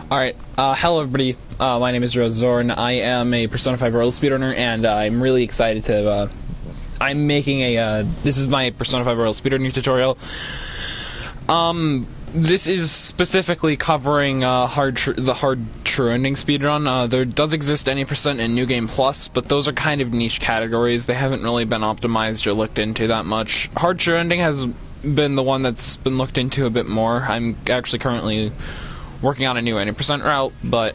Alright, hello everybody, my name is Zorn. I am a Persona 5 Royal speedrunner, and I'm really excited to, I'm making this is my Persona 5 Royal speedrunning tutorial. This is specifically covering, the hard true ending speedrun. There does exist any percent in New Game Plus, but those are kind of niche categories. They haven't really been optimized or looked into that much. Hard true ending has been the one that's been looked into a bit more. I'm actually currently working on a new 80% route, but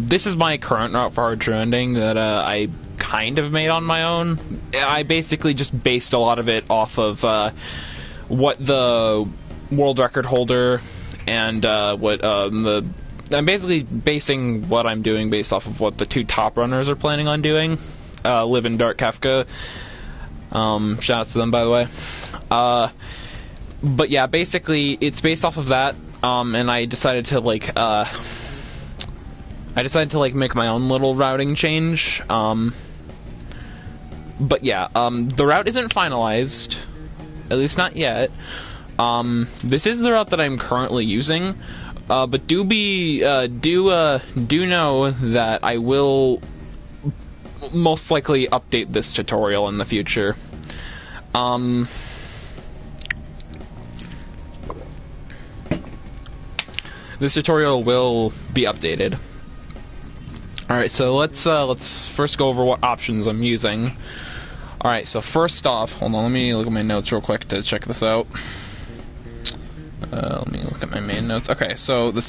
this is my current route for hard true ending that I kind of made on my own. I basically just based a lot of it off of what the world record holder and I'm basically basing what I'm doing based off of what the two top runners are planning on doing. Liv and Dark Kafka. Shout out to them, by the way. But yeah, basically it's based off of that. And I decided to make my own little routing change. But yeah, the route isn't finalized, at least not yet. This is the route that I'm currently using, but do know that I will most likely update this tutorial in the future. This tutorial will be updated. Alright, so let's first go over what options I'm using. Alright, so first off, hold on, let me look at my notes real quick to check this out. Let me look at my main notes. Okay, so the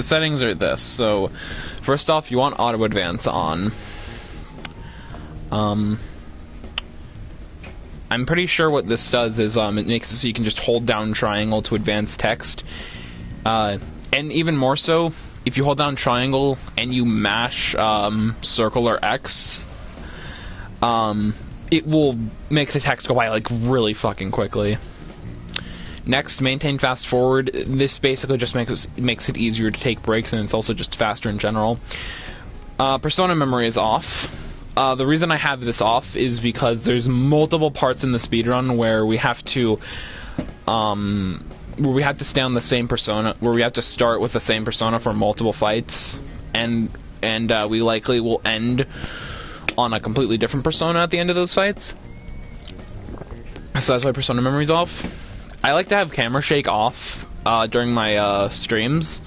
settings are this. So first off, you want auto advance on. I'm pretty sure what this does is it makes it so you can just hold down triangle to advance text. And even more so, if you hold down triangle and you mash circle or X, it will make the text go by like really fucking quickly. Next, maintain fast forward. This basically just makes it easier to take breaks, and it's also just faster in general. Persona memory is off. The reason I have this off is because there's multiple parts in the speedrun where we have to stay on the same persona, where we have to start with the same persona for multiple fights, and we likely will end on a completely different persona at the end of those fights. So that's why persona memory's off. I like to have camera shake off during my streams,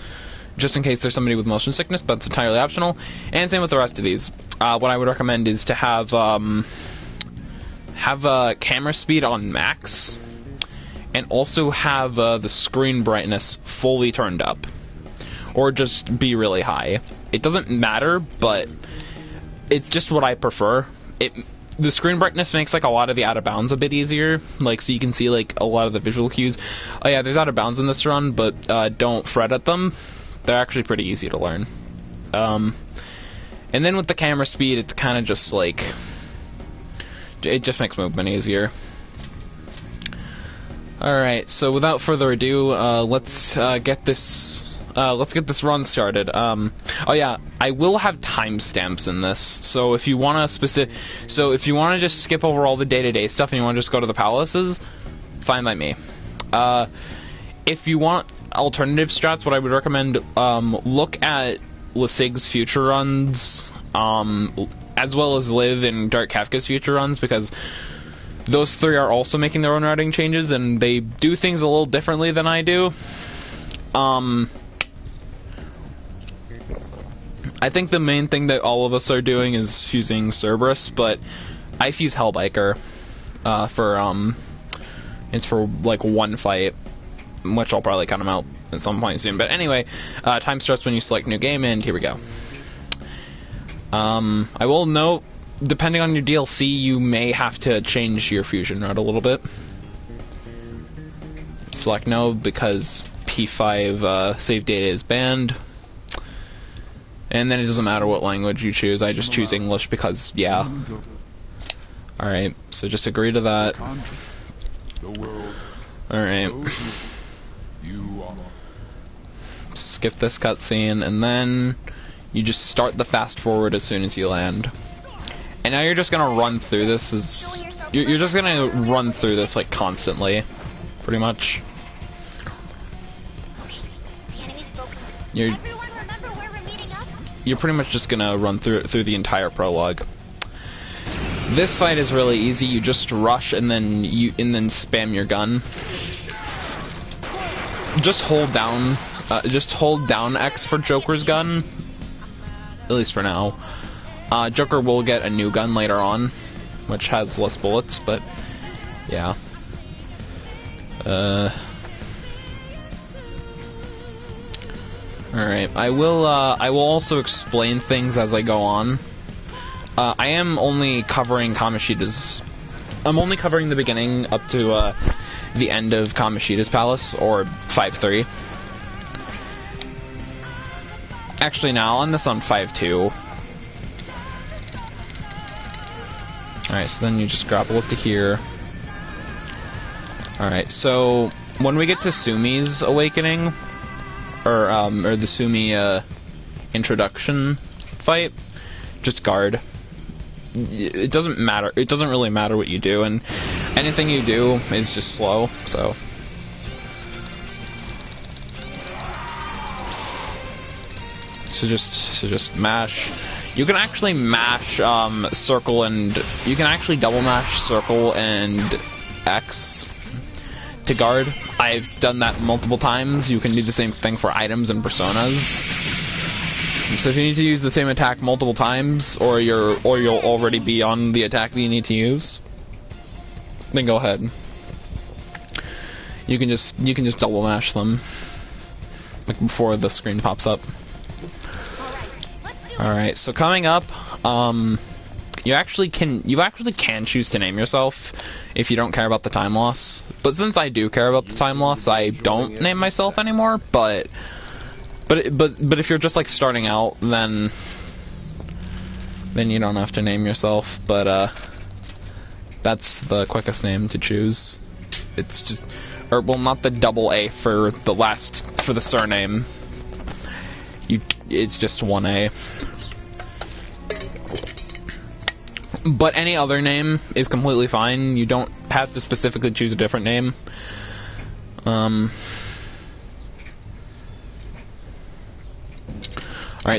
just in case there's somebody with motion sickness, but it's entirely optional. And same with the rest of these. What I would recommend is to have camera speed on max, and also have the screen brightness fully turned up, or just be really high. It doesn't matter, but it's just what I prefer. The screen brightness makes like a lot of the out of bounds a bit easier, like so you can see like a lot of the visual cues. Oh yeah, there's out of bounds in this run, but don't fret at them. They're actually pretty easy to learn. And then with the camera speed, it's kind of just like it just makes movement easier. Alright, so without further ado, let's get this run started. Oh yeah, I will have timestamps in this, so if you want to just skip over all the day-to-day stuff and you want to just go to the palaces, fine by me. If you want alternative strats, what I would recommend, look at Lesig's future runs, as well as Liv and Dark Kafka's future runs, because those three are also making their own routing changes, and they do things a little differently than I do. I think the main thing that all of us are doing is fusing Cerberus, but I fuse Hellbiker it's for like one fight, which I'll probably cut him out at some point soon. But anyway, time starts when you select new game, and here we go. I will note, depending on your DLC, you may have to change your fusion route a little bit. Select no, because P5 save data is banned. And then it doesn't matter what language you choose, I just choose English because, yeah. Alright, so just agree to that. Alright. Skip this cutscene, and then you just start the fast forward as soon as you land. And now you're just gonna run through this you're just gonna run through this like constantly, pretty much. you're pretty much just gonna run through the entire prologue. This fight is really easy. You just rush and then spam your gun. Just hold down X for Joker's gun. At least for now. Joker will get a new gun later on, which has less bullets, but yeah. Alright, I will also explain things as I go on. I am only covering Kamoshida's... I'm only covering the beginning up to, the end of Kamoshida's palace, or 5-3. Actually, now, on this on 5-2. Alright, so then you just grapple up to here. Alright, so when we get to Sumi's awakening, or the Sumi introduction fight, just guard. It doesn't matter. It doesn't really matter what you do, and anything you do is just slow. So just mash. You can actually mash circle, and you can actually double mash circle and X to guard. I've done that multiple times. You can do the same thing for items and personas. So if you need to use the same attack multiple times, or you'll already be on the attack that you need to use, then go ahead. You can just double mash them, like before the screen pops up. Alright, so coming up, you actually can choose to name yourself if you don't care about the time loss. But since I do care about the time loss, I don't name myself anymore. But if you're just like starting out, then you don't have to name yourself. But that's the quickest name to choose. It's just, or well, not the double A for the surname. It's just 1A. But any other name is completely fine. You don't have to specifically choose a different name. Alright,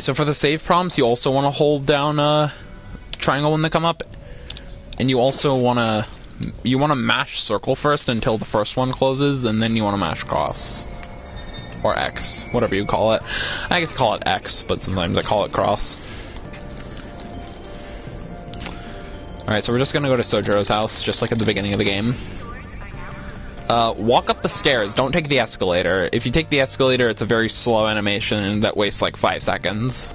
so for the save prompts, you also want to hold down triangle when they come up. And you also want to mash circle first until the first one closes, and then you want to mash cross. Or X, whatever you call it. I guess I call it X, but sometimes I call it cross. Alright, so we're just gonna go to Sojiro's house, just like at the beginning of the game. Walk up the stairs, don't take the escalator. If you take the escalator, it's a very slow animation that wastes like 5 seconds.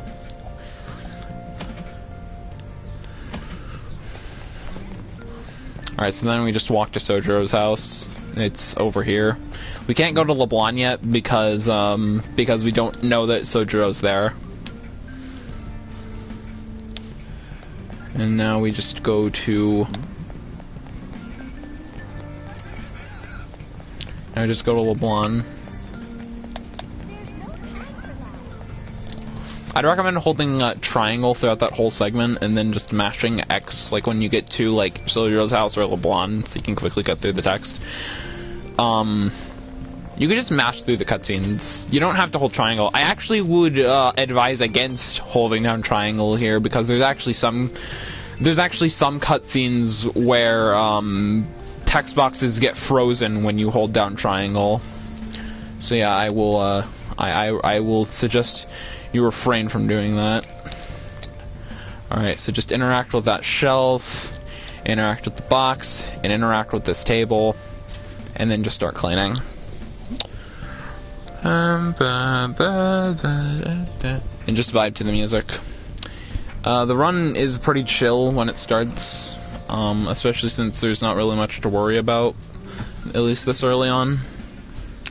Alright, so then we just walk to Sojiro's house. It's over here. We can't go to LeBlanc yet because we don't know that Sojiro's there. And now we just go to... Now just go to LeBlanc. I'd recommend holding triangle throughout that whole segment and then just mashing X like when you get to like Sojiro's house or LeBlanc, so you can quickly cut through the text. You can just mash through the cutscenes. You don't have to hold triangle. I actually would advise against holding down triangle here because there's actually some cutscenes where text boxes get frozen when you hold down triangle. So yeah, I will suggest you refrain from doing that. Alright, so just interact with that shelf, interact with the box, and interact with this table, and then just start cleaning. And just vibe to the music. The run is pretty chill when it starts, especially since there's not really much to worry about, at least this early on.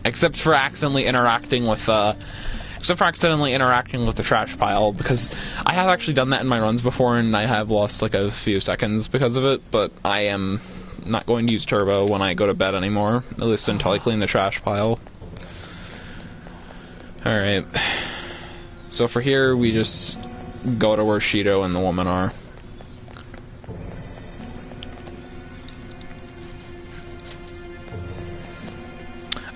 Except for accidentally interacting with the trash pile, because I have actually done that in my runs before and I have lost like a few seconds because of it, but I am not going to use turbo when I go to bed anymore, at least until I clean the trash pile. Alright, so for here we just go to where Shido and the woman are.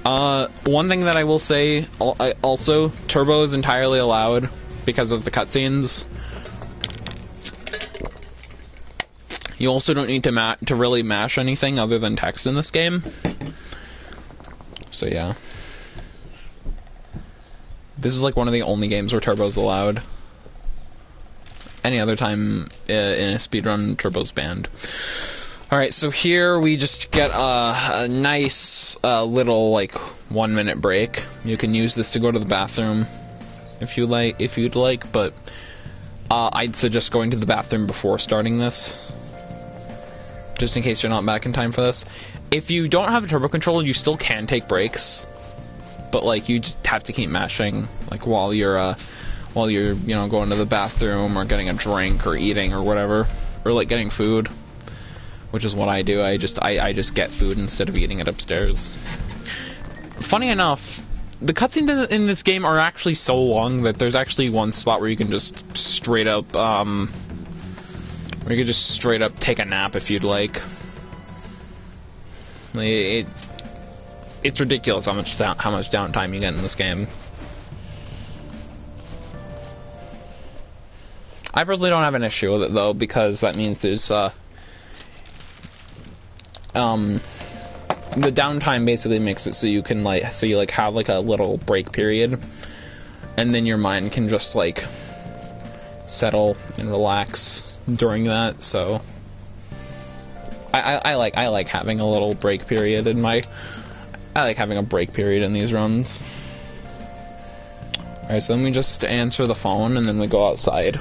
One thing that I will say, also, turbo is entirely allowed because of the cutscenes. You also don't need to really mash anything other than text in this game. So yeah. This is like one of the only games where turbo's allowed. Any other time in a speedrun, turbo's banned. Alright, so here we just get a nice little, like, 1 minute break. You can use this to go to the bathroom if you'd like, but I'd suggest going to the bathroom before starting this, just in case you're not back in time for this. If you don't have a turbo controller, you still can take breaks, but like you just have to keep mashing, like while you're you know, going to the bathroom or getting a drink or eating or whatever, or like getting food, which is what I do. I just get food instead of eating it upstairs. Funny enough, the cutscenes in this game are actually so long that there's actually one spot where you can just straight up take a nap if you'd like. It's ridiculous how much downtime you get in this game. I personally don't have an issue with it though, because that means there's the downtime basically makes it so you can have like a little break period, and then your mind can just like settle and relax during that. So I like having a little break period in my I like having a break period in these runs. Alright, so then we just answer the phone and then we go outside.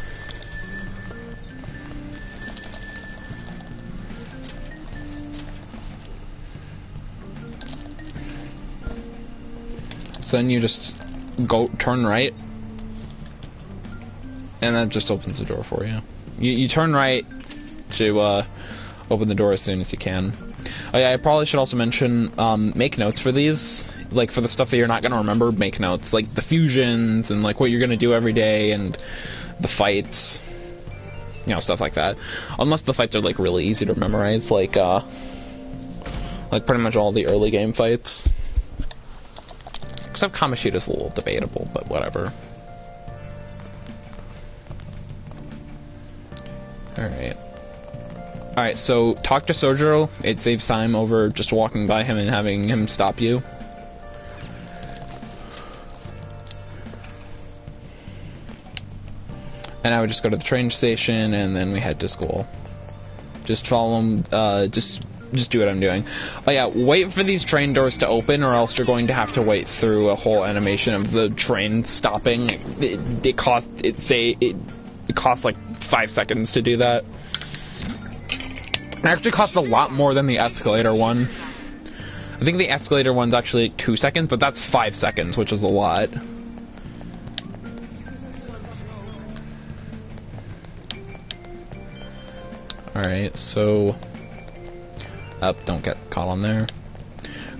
So then you just turn right, and that just opens the door for you. You turn right to open the door as soon as you can. Oh yeah, I probably should also mention, make notes for these. Like, for the stuff that you're not going to remember, make notes. Like, the fusions, and, like, what you're going to do every day, and the fights. You know, stuff like that. Unless the fights are, like, really easy to memorize, like pretty much all the early game fights. Except Kamoshida's a little debatable, but whatever. Alright, so talk to Sojiro. It saves time over just walking by him and having him stop you. And I would just go to the train station and then we head to school. Just follow him, just do what I'm doing. Oh yeah, wait for these train doors to open, or else you're going to have to wait through a whole animation of the train stopping. It costs like 5 seconds to do that. It actually costs a lot more than the escalator one. I think the escalator one's actually 2 seconds, but that's 5 seconds, which is a lot. Alright, so don't get caught on there.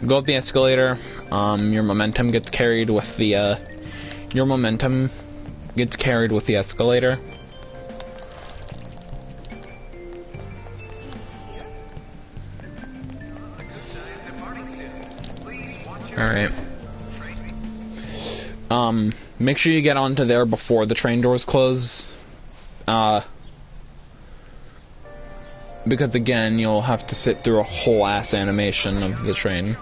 Go up the escalator. Your momentum gets carried with the escalator. Alright. Make sure you get onto there before the train doors close. Because again, you'll have to sit through a whole ass animation of the train.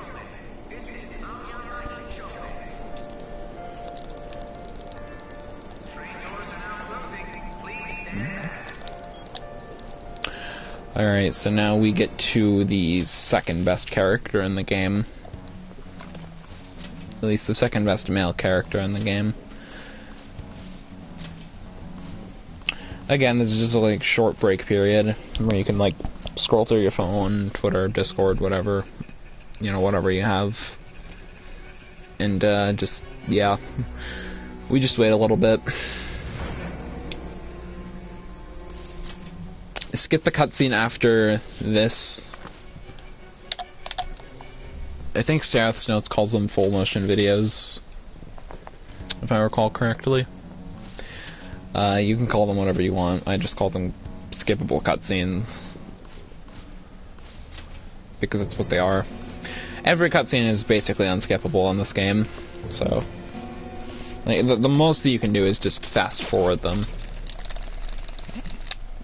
Alright, so now we get to the second best character in the game. At least the second best male character in the game. Again, this is just a like short break period where you can like scroll through your phone, Twitter, Discord, whatever, you know, whatever you have. And just, yeah, we just wait a little bit. Skip the cutscene after this. I think Sarath's Notes calls them full motion videos, if I recall correctly. You can call them whatever you want. I just call them skippable cutscenes, because that's what they are. every cutscene is basically unskippable in this game, so like, the most that you can do is just fast forward them.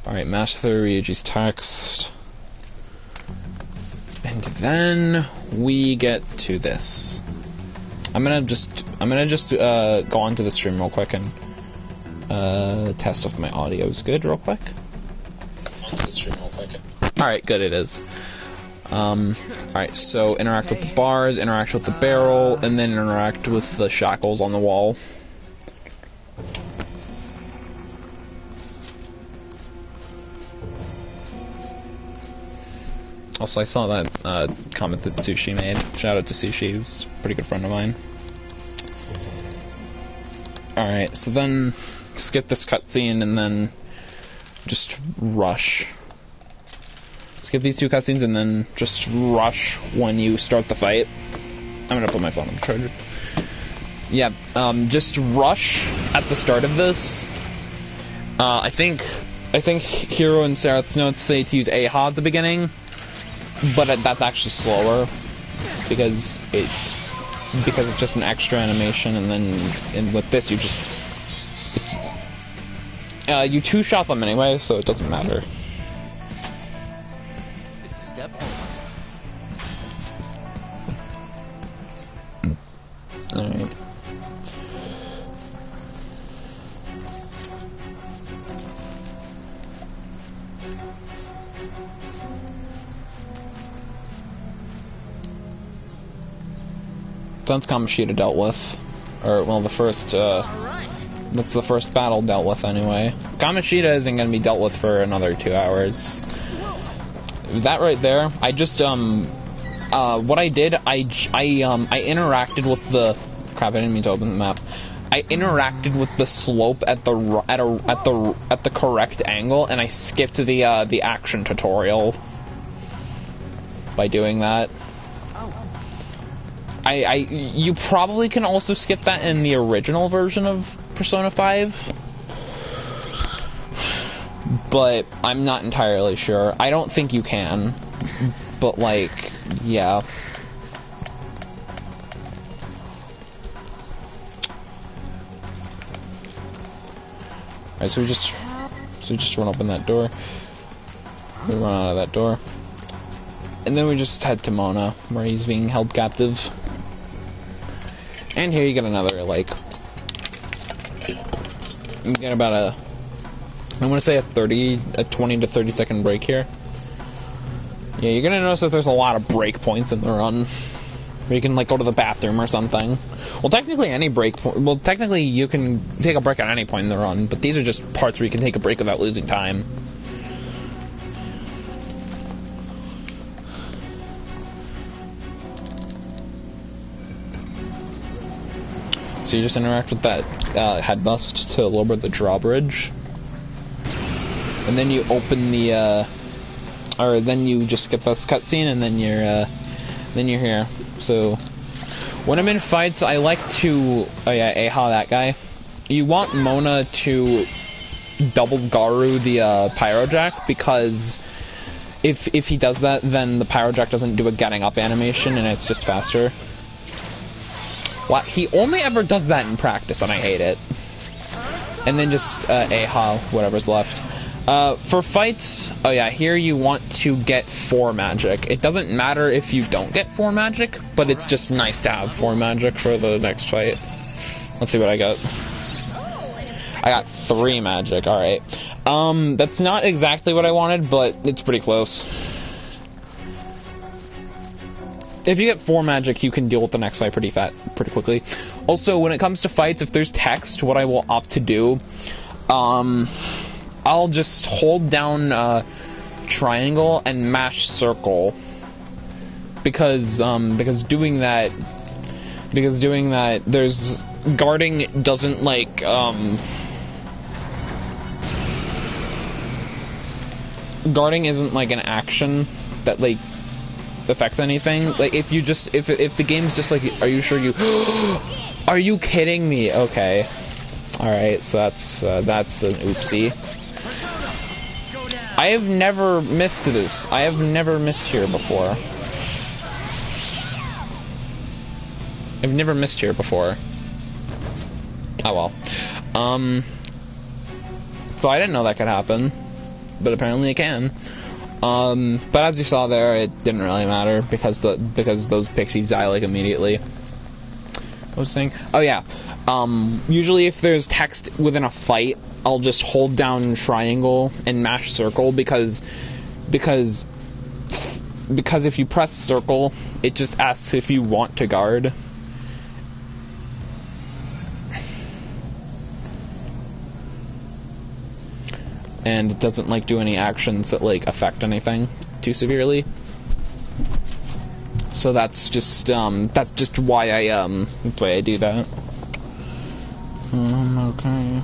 Alright, match through Ryuji's text. And then we get to this. I'm gonna just go onto the stream real quick and test if my audio is good real quick. Alright, good, it is. Alright, so interact with the bars, interact with the barrel, and then interact with the shackles on the wall. Also, I saw that comment that Sushi made. Shout out to Sushi, who's a pretty good friend of mine. Alright, so then skip this cutscene and then just rush. Skip these two cutscenes and then just rush when you start the fight. I'm gonna put my phone on the charger. Yeah, just rush at the start of this. I think Hiro and Serath's notes say to use AHA at the beginning, but that's actually slower because it's just an extra animation, and with this you you two-shot them anyway, so it doesn't matter. It's a step. Alright. Since Kamoshida dealt with, or well, the first, that's the first battle dealt with anyway. Kamoshida isn't going to be dealt with for another 2 hours. That right there, I just, what I did, I interacted with the, crap, I didn't mean to open the map. I interacted with the slope at the correct angle, and I skipped the action tutorial by doing that. You probably can also skip that in the original version of Persona 5, but I'm not entirely sure. I don't think you can, but like, yeah. Alright, so we just run open that door. We run out of that door. And then we just head to Mona, where he's being held captive. And here you get another, like, you get about I want to say a 20 to 30 second break here. Yeah, you're gonna notice that there's a lot of break points in the run, where you can, like, go to the bathroom or something. Well, technically technically you can take a break at any point in the run, but these are just parts where you can take a break without losing time. So you just interact with that head bust to lower the drawbridge, and then you open the, or then you just skip this cutscene, and then you're here. So when I'm in fights, I like to, oh yeah, Aha, that guy. You want Mona to double Garu the Pyrojack, because if he does that, then the Pyrojack doesn't do a getting up animation, and it's just faster. Well, he only ever does that in practice, and I hate it. And then just Aha, whatever's left. For fights, oh yeah, here you want to get 4 magic. It doesn't matter if you don't get 4 magic, but it's just nice to have 4 magic for the next fight. Let's see what I got. I got 3 magic, alright. That's not exactly what I wanted, but it's pretty close. If you get 4 magic, you can deal with the next fight pretty quickly. Also, when it comes to fights, if there's text, what I will opt to do, I'll just hold down triangle and mash circle, because doing that, there's guarding doesn't like guarding isn't like an action that like affects anything. Like if you just if the game's just like, are you sure you are you kidding me? Okay, all right, so that's an oopsie. I have never missed this. I have never missed here before. I've never missed here before. Oh well. So I didn't know that could happen, but apparently it can. But as you saw there, it didn't really matter because those pixies die like immediately. What was I saying? Oh yeah. Usually if there's text within a fight, I'll just hold down triangle and mash circle because if you press circle, it just asks if you want to guard. And it doesn't like do any actions that like affect anything too severely. So that's just why I do that. Okay.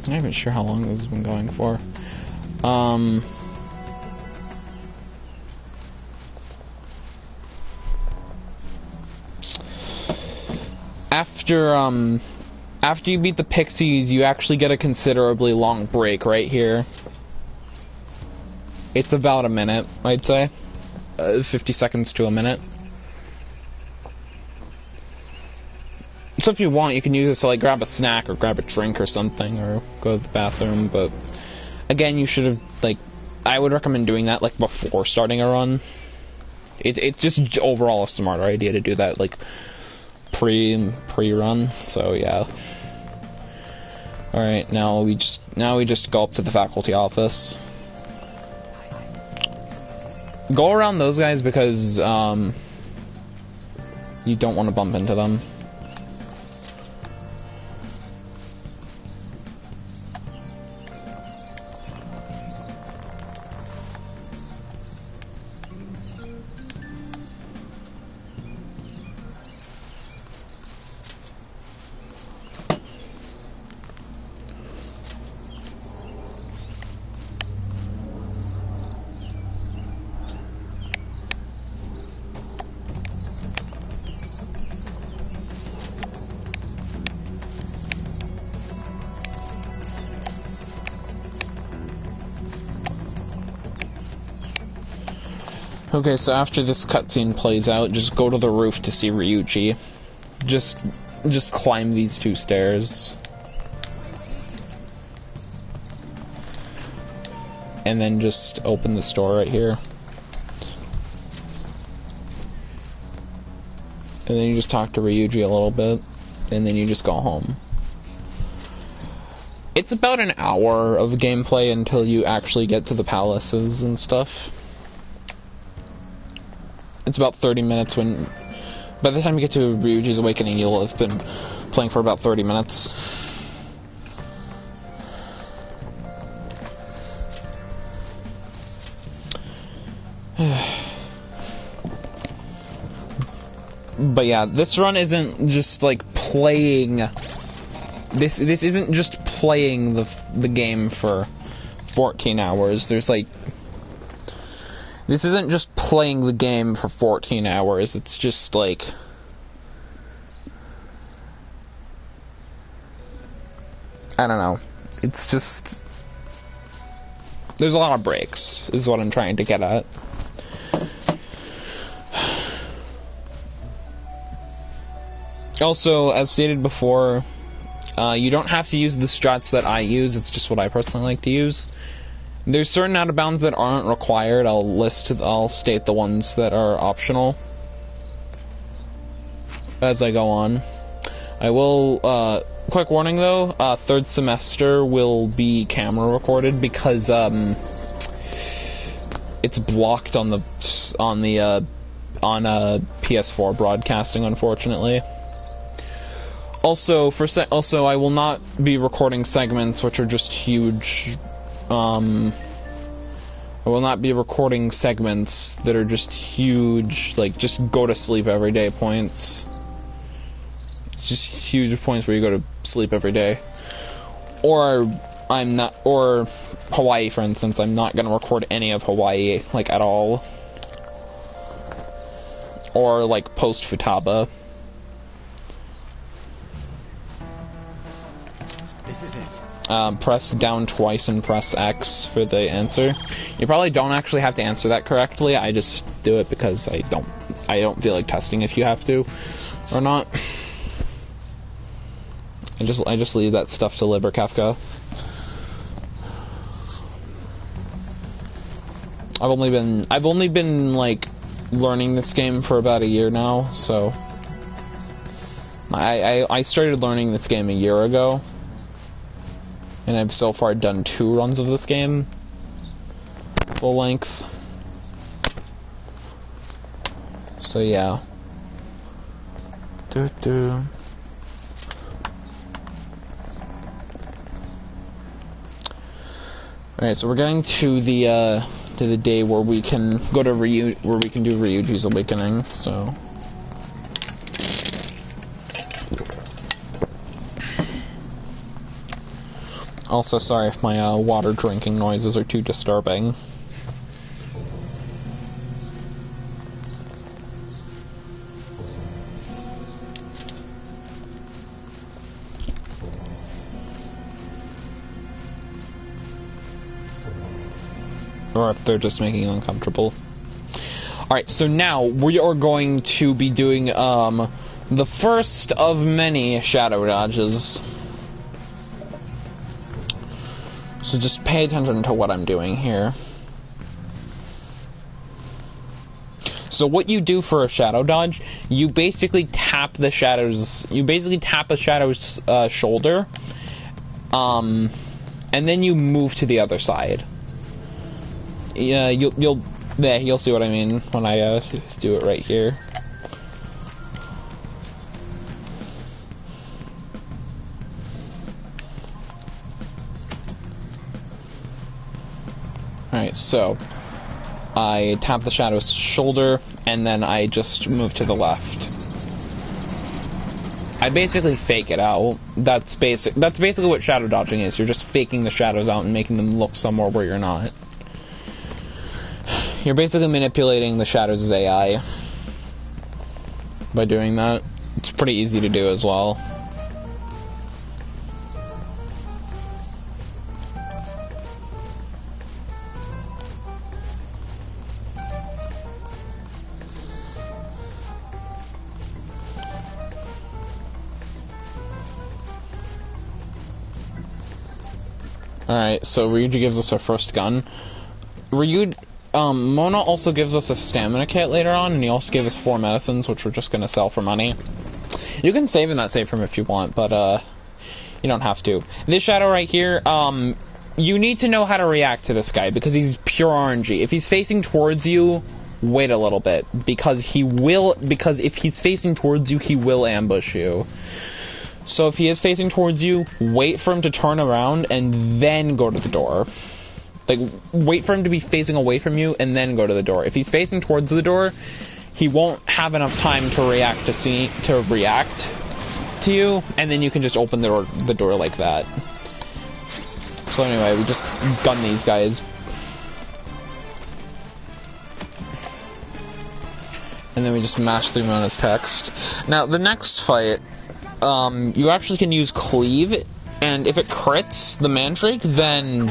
I'm not even sure how long this has been going for. After you beat the pixies, you actually get a considerably long break right here. It's about a minute, I'd say. 50 seconds to a minute. So if you want, you can use this to like grab a snack or grab a drink or something, or go to the bathroom, but again, you should have, like, I would recommend doing that like before starting a run. It's just overall a smarter idea to do that like pre-run, so yeah. Alright, now we just go up to the faculty office. Go around those guys because you don't want to bump into them. Okay, so after this cutscene plays out, just go to the roof to see Ryuji. Just climb these 2 stairs. And then just open the store right here. And then you just talk to Ryuji a little bit, and then you just go home. It's about an hour of gameplay until you actually get to the palaces and stuff. It's about 30 minutes when... By the time you get to Ryuji's Awakening, you'll have been playing for about 30 minutes. But yeah, this run isn't just like playing... This isn't just playing the game for 14 hours. There's like... This isn't just playing the game for 14 hours, it's just like... I don't know. It's just... There's a lot of breaks, is what I'm trying to get at. Also, as stated before, you don't have to use the strats that I use, it's just what I personally like to use. There's certain out-of-bounds that aren't required. I'll state the ones that are optional as I go on. I will, quick warning though, 3rd semester will be camera recorded because, it's blocked on PS4 broadcasting, unfortunately. Also, I will not be recording segments which are just huge. I will not be recording segments that are just huge, like just go to sleep every day points. It's just huge points where you go to sleep every day. Or Hawaii, for instance, I'm not going to record any of Hawaii, like, at all. Or, like, post-Futaba. This is it. press down twice and press X for the answer. You probably don't actually have to answer that correctly. I just do it because I don't feel like testing if you have to or not. I just leave that stuff to Liber Kafka. I've only been like learning this game for about a year now, so I started learning this game a year ago. And I've so far done 2 runs of this game, full length. So yeah. Alright, so we're getting to the day where we can go to where we can do Ryuji's Awakening. So. Also, sorry if my water drinking noises are too disturbing. Or if they're just making you uncomfortable. Alright, so now we are going to be doing the first of many shadow dodges. So just pay attention to what I'm doing here. So what you do for a shadow dodge, you basically tap the shadow's, shoulder, and then you move to the other side. Yeah, you'll see what I mean when I do it right here. Alright, so I tap the shadow's shoulder, and then I just move to the left. I basically fake it out. That's basically what shadow dodging is. You're just faking the shadows out and making them look somewhere where you're not. You're basically manipulating the shadows' AI by doing that. It's pretty easy to do as well. Alright, so Ryuji gives us our first gun. Mona also gives us a stamina kit later on, and he also gave us 4 medicines, which we're just gonna sell for money. You can save in that save room if you want, but, you don't have to. This shadow right here, you need to know how to react to this guy, because he's pure RNG. If he's facing towards you, wait a little bit, because if he's facing towards you, he will ambush you. So if he is facing towards you, wait for him to turn around and then go to the door. Like, wait for him to be facing away from you and then go to the door. If he's facing towards the door, he won't have enough time to react to you, and then you can just open the door like that. So anyway, we just gun these guys. And then we just mash through Mona's text. Now, the next fight, you actually can use Cleave, and if it crits the Mandrake, then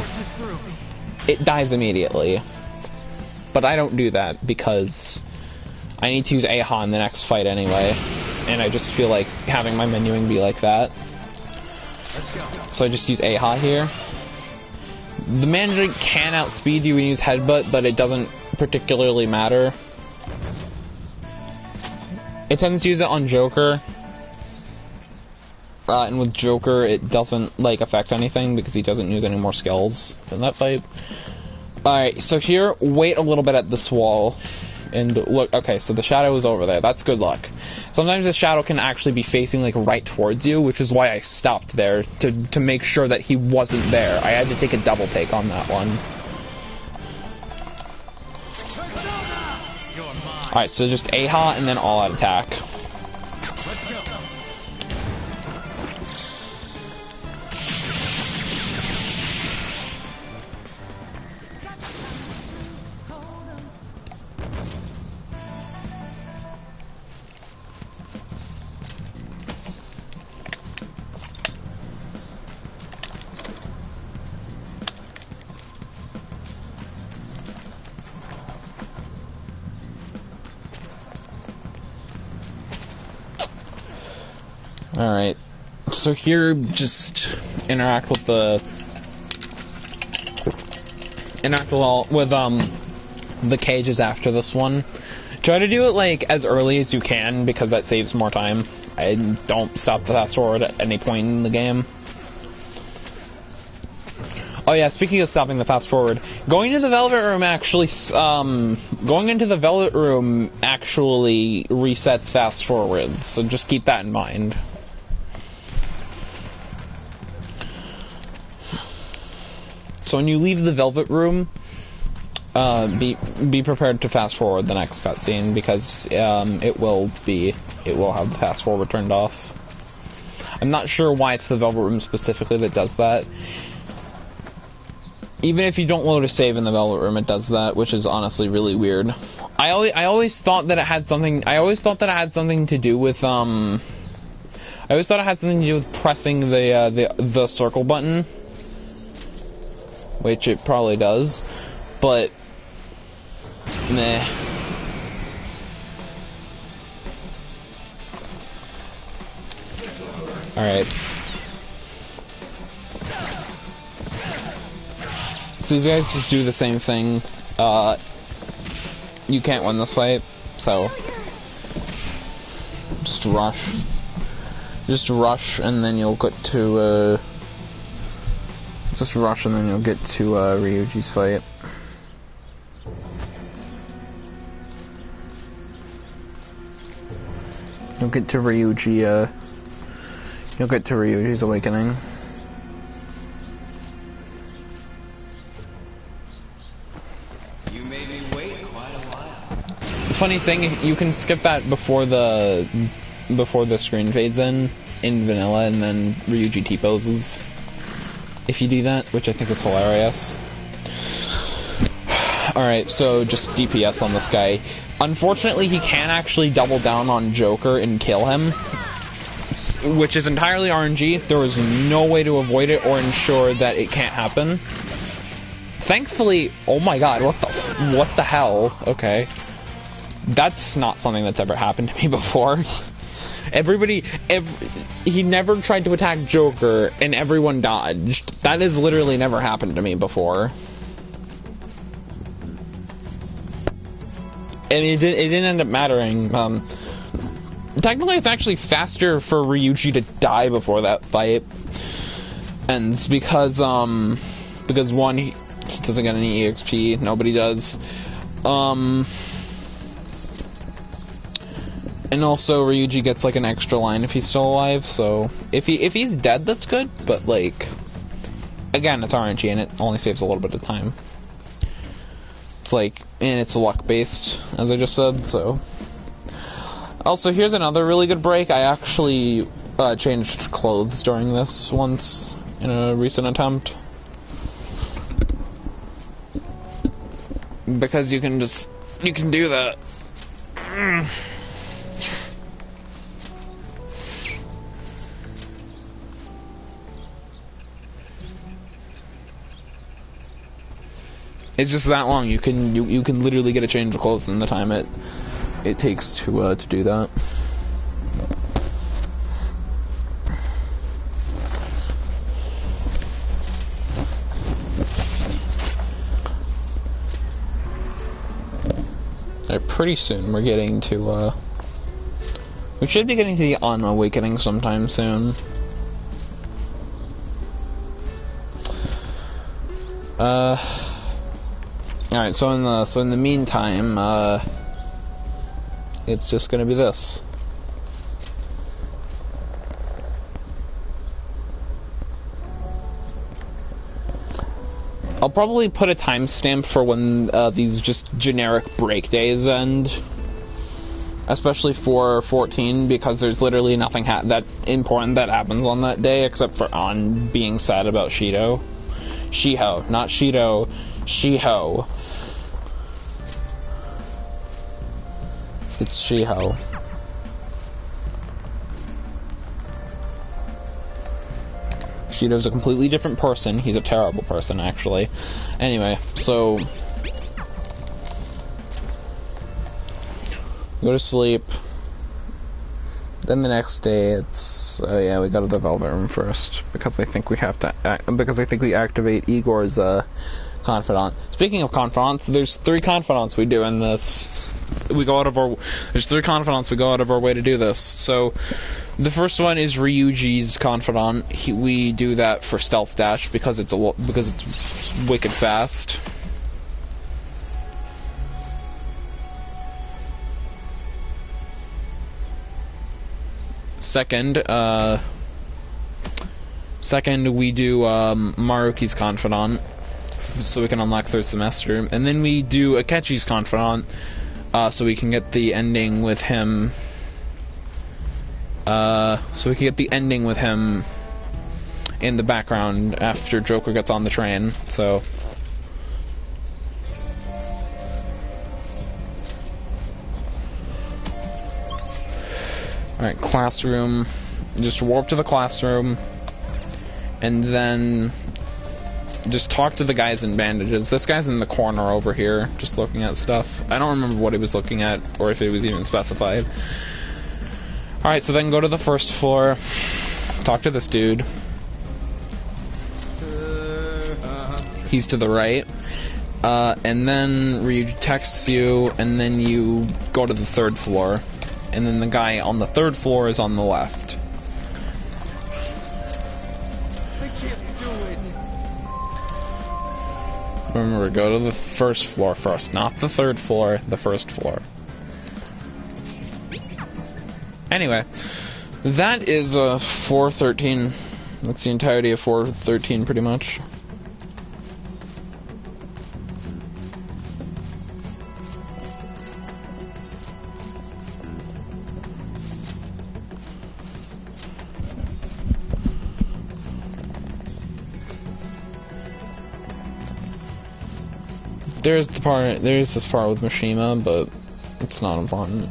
it dies immediately. But I don't do that because I need to use Aha in the next fight anyway, and I just feel like having my menuing be like that. So I just use Aha here. The Mandrake can outspeed you and use Headbutt, but it doesn't particularly matter. It tends to use it on Joker. And with Joker, it doesn't, like, affect anything because he doesn't use any more skills in that fight. Alright, so here, wait a little bit at this wall. And look, okay, so the shadow is over there. That's good luck. Sometimes the shadow can actually be facing, like, right towards you, which is why I stopped there, to make sure that he wasn't there. I had to take a double take on that one. Alright, so just Aha and then all-out attack. Alright. So here, just interact with the cages after this one. Try to do it like as early as you can because that saves more time. And don't stop the fast forward at any point in the game. Oh yeah, speaking of stopping the fast forward, going into the Velvet Room actually resets fast forward. So just keep that in mind. So when you leave the Velvet Room, be prepared to fast forward the next cutscene because it will have the fast forward turned off. I'm not sure why it's the Velvet Room specifically that does that. Even if you don't load a save in the Velvet Room, it does that, which is honestly really weird. I always thought that it had something. I always thought that it had something to do with I always thought it had something to do with pressing the circle button, which it probably does, but meh. All right. So these guys just do the same thing. You can't win this fight, so just rush. Just rush, and then you'll get to Ryuji's fight. You'll get to Ryuji's awakening. Funny thing, you can skip that before the screen fades in vanilla, and then Ryuji T-poses if you do that, which I think is hilarious. Alright, so just DPS on this guy. Unfortunately, he can actually double down on Joker and kill him, which is entirely RNG. There is no way to avoid it or ensure that it can't happen. Thankfully, oh my god, what the hell? Okay. That's not something that's ever happened to me before. He never tried to attack Joker and everyone dodged. That has literally never happened to me before. And it didn't end up mattering. Technically, it's actually faster for Ryuji to die before that fight ends because one, he doesn't get any EXP. Nobody does. And also, Ryuji gets like an extra line if he's still alive. So if he's dead, that's good. But like, again, it's RNG and it only saves a little bit of time. It's like, and it's luck based, as I just said. So also, here's another really good break. I actually changed clothes during this once in a recent attempt because you can do that. It's just that long. You can literally get a change of clothes in the time it takes to do that. Alright, pretty soon we're getting to we should be getting to the Unawakening sometime soon. Alright, so in the meantime, it's just gonna be this. I'll probably put a timestamp for when these just generic break days end, especially for 14, because there's literally nothing that important that happens on that day except for An being sad about Shiho. Shiho, not Shido. Shiho. It's Shiho. Shido's a completely different person. He's a terrible person, actually. Anyway, so go to sleep. Then the next day, it's yeah, we go to the Velvet Room first because I think we have to activate Igor's confidant. Speaking of confidants, there's 3 confidants we do in this. There's 3 confidants we go out of our way to do this. So the first one is Ryuji's confidant. We do that for stealth dash because it's wicked fast. Second, we do Maruki's confidant, so we can unlock third semester, and then we do Akechi's confidant, so we can get the ending with him. In the background after Joker gets on the train. So. Alright, classroom. Just warp to the classroom. And then just talk to the guys in bandages. This guy's in the corner over here, just looking at stuff. I don't remember what he was looking at, or if it was even specified. Alright, so then go to the first floor. Talk to this dude. He's to the right. And then Ryuji texts you, and then you go to the 3rd floor. And then the guy on the 3rd floor is on the left. I can't do it. Remember, go to the 1st floor first, not the 3rd floor, the 1st floor. Anyway, that is 413. That's the entirety of 413, pretty much. There's this part with Mishima, but it's not important.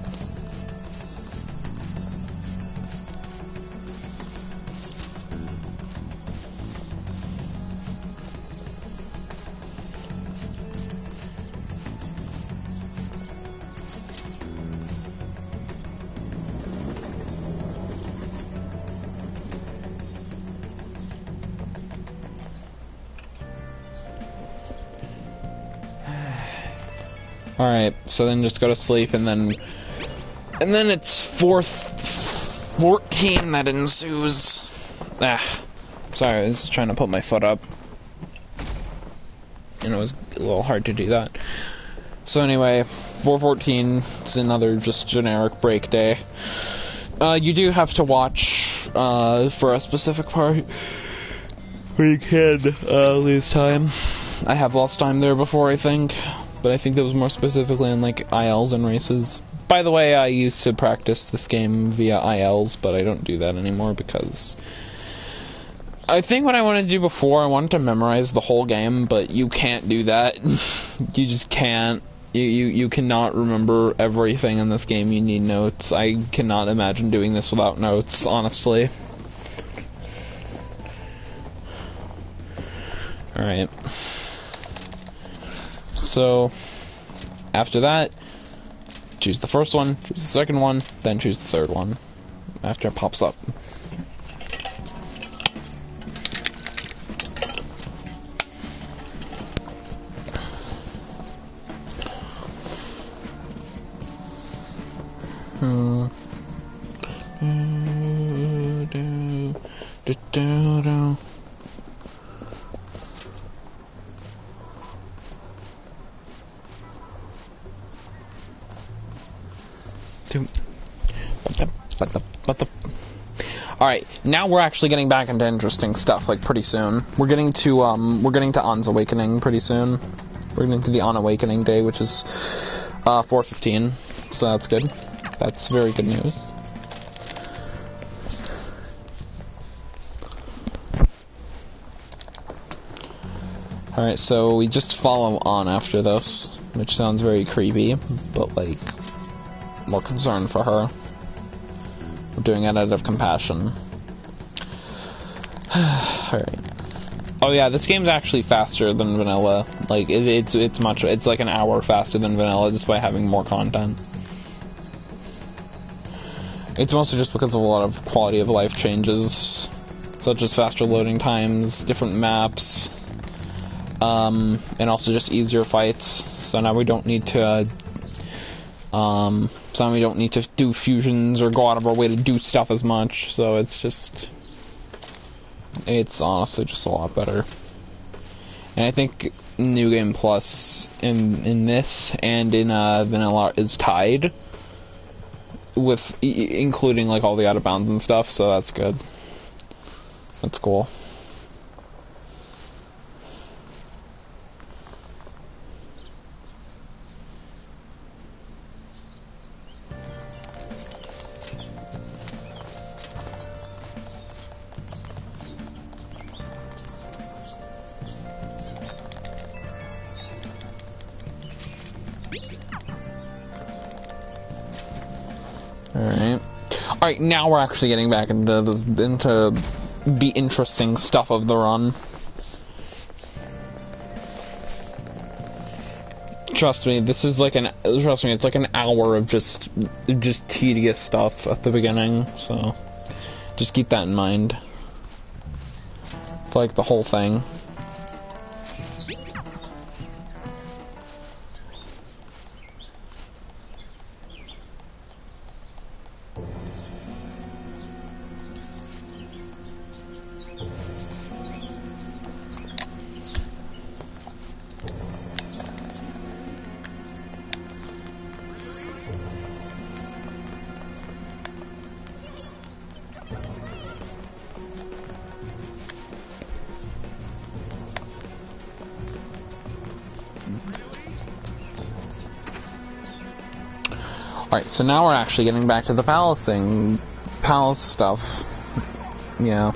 Alright, so then just go to sleep, and then it's 14 that ensues. Sorry, I was trying to put my foot up. And it was a little hard to do that. So anyway, 414 is another just generic break day. You do have to watch for a specific part where you can lose time. I have lost time there before, I think. But I think that was more specifically in, like, ILs and races. By the way, I used to practice this game via ILs, but I don't do that anymore because I think what I wanted to do before, I wanted to memorize the whole game, but you can't do that. You just can't. You cannot remember everything in this game. You need notes. I cannot imagine doing this without notes, honestly. Alright. So, after that, choose the first one, choose the second one, then choose the third one, after it pops up. Alright, now we're actually getting back into interesting stuff, like, pretty soon. We're getting to An's Awakening pretty soon. We're getting to the On Awakening day, which is 4:15, so that's good. That's very good news. Alright, so we just follow on after this, which sounds very creepy, but, like, more concern for her. We're doing it out of compassion. Alright. Oh yeah, this game's actually faster than vanilla. Like, it's like an hour faster than vanilla just by having more content. It's mostly just because of a lot of quality of life changes, such as faster loading times, different maps, and also just easier fights. So now we don't need to, do fusions or go out of our way to do stuff as much. So it's honestly just a lot better. And I think New Game Plus in this and in Vanilla is tied with including like all the out of bounds and stuff, so that's good. That's cool. Alright, now we're actually getting back into the interesting stuff of the run. Trust me, it's like an hour of just tedious stuff at the beginning, so just keep that in mind. For like the whole thing. Alright, so now we're actually getting back to the palace stuff. Yeah.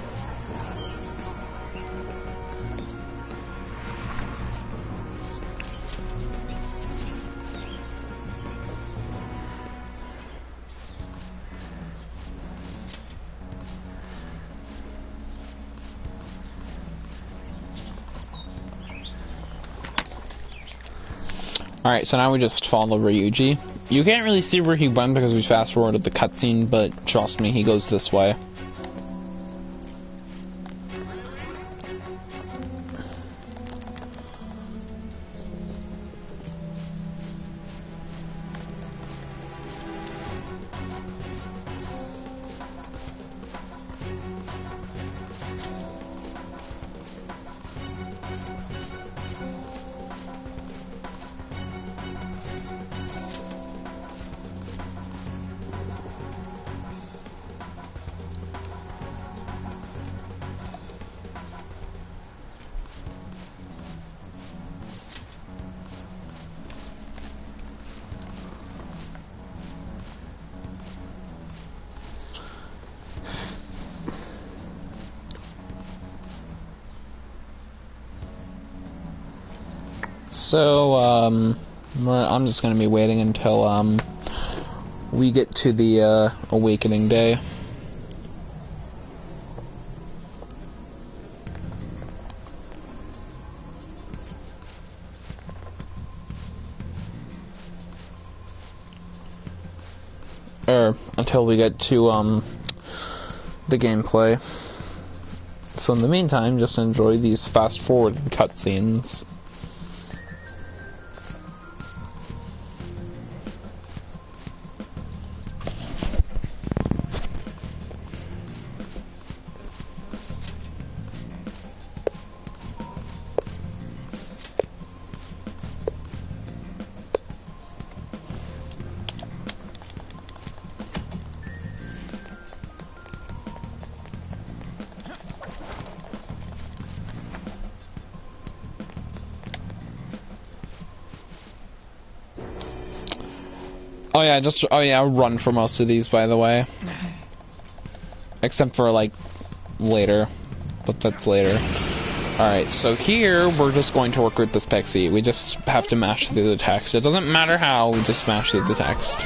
Alright, so now we just follow Ryuji. You can't really see where he went because we fast-forwarded the cutscene, but trust me, he goes this way. So, I'm just gonna be waiting until, we get to the, Awakening Day. Or, until we get to, the gameplay. So in the meantime, just enjoy these fast-forwarded cutscenes. Run for most of these, by the way. Except for, like, later. But that's later. Alright, so here, we're just going to recruit this Pixie. We just have to mash through the text. It doesn't matter how, we just mash through the text.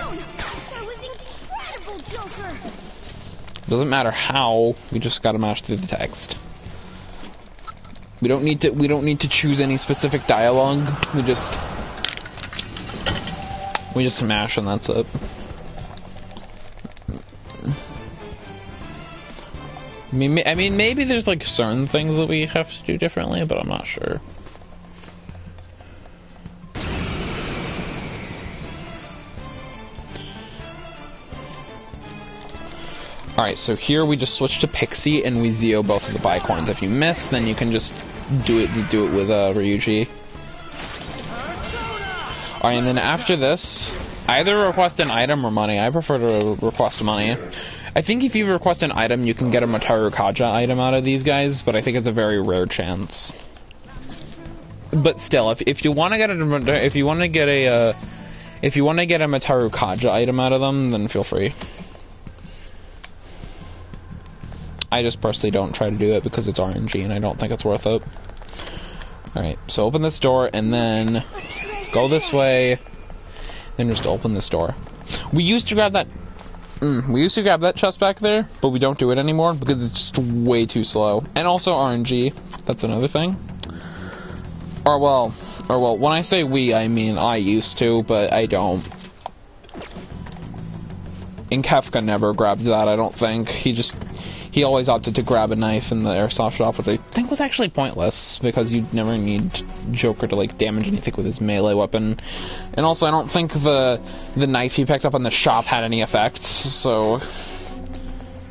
Doesn't matter how, we just gotta mash through the text. We don't need to choose any specific dialogue. We just mash and that's it. I mean, maybe there's like certain things that we have to do differently, but I'm not sure. Alright, so here we just switch to Pixie and we Zeo both of the bicorns. If you miss, then you can just do it with Ryuji. Alright, and then after this, either request an item or money. I prefer to request money. I think if you request an item, you can get a Mataru Kaja item out of these guys, but I think it's a very rare chance. But still, if you want to get a Mataru Kaja item out of them, then feel free. I just personally don't try to do it because it's RNG and I don't think it's worth it. Alright, so open this door and then go this way, then just open this door. We used to grab that chest back there, but we don't do it anymore because it's just way too slow. And also RNG, that's another thing. Or well, when I say we, I mean I used to, but I don't. And Kefka never grabbed that, I don't think. He always opted to grab a knife in the airsoft shop, which I think was actually pointless, because you'd never need Joker to, like, damage anything with his melee weapon. And also, I don't think the knife he picked up in the shop had any effect, so it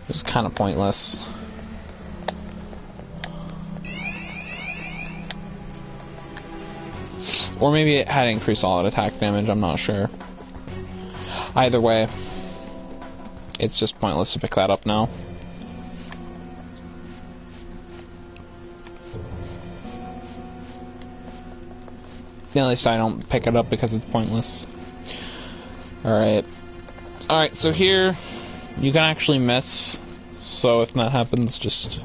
was kind of pointless. Or maybe it had increased solid attack damage, I'm not sure. Either way, it's just pointless to pick that up now. At least I don't pick it up because it's pointless. Alright, so here you can actually miss, so if that happens, just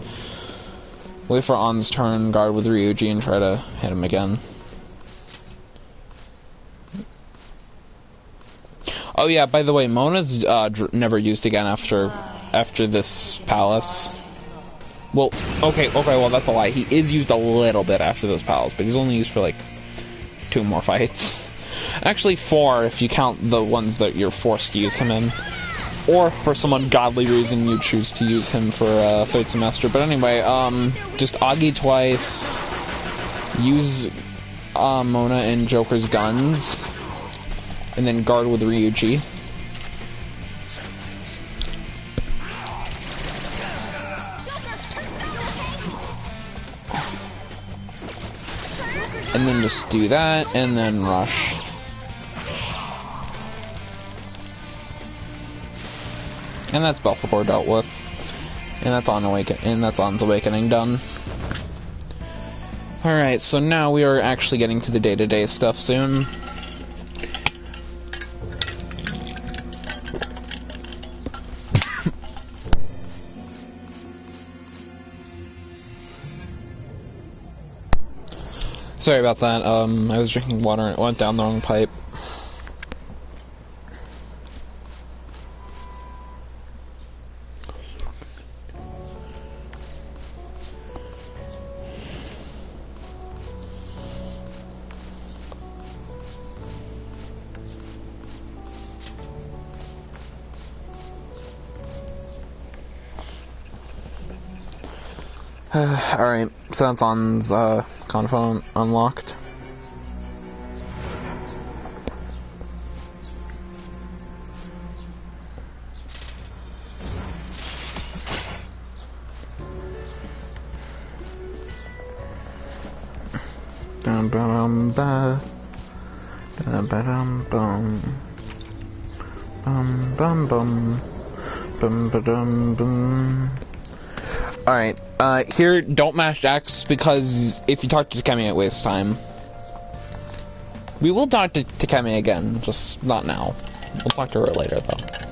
wait for On's turn, guard with Ryuji, and try to hit him again. Oh yeah, by the way, Mona's never used again after this palace. Well, okay, well that's a lie. He is used a little bit after this palace, but he's only used for like 2 more fights. Actually 4 if you count the ones that you're forced to use him in. Or for some ungodly reason you choose to use him for 3rd semester. But anyway, just Agi twice. Use Mona and Joker's guns. And then guard with Ryuji. And then just do that, and then rush. And that's Belphegor dealt with. And that's On's awakening done. Alright, so now we are actually getting to the day-to-day stuff soon. Sorry about that, I was drinking water and it went down the wrong pipe. Alright, so that's On's confidant unlocked. Bum bum ba, bum bum bum, bum bum bum, bum bum bum. Alright, here, don't mash X, because if you talk to Takemi, it wastes time. We will talk to Takemi again, just not now. We'll talk to her later, though.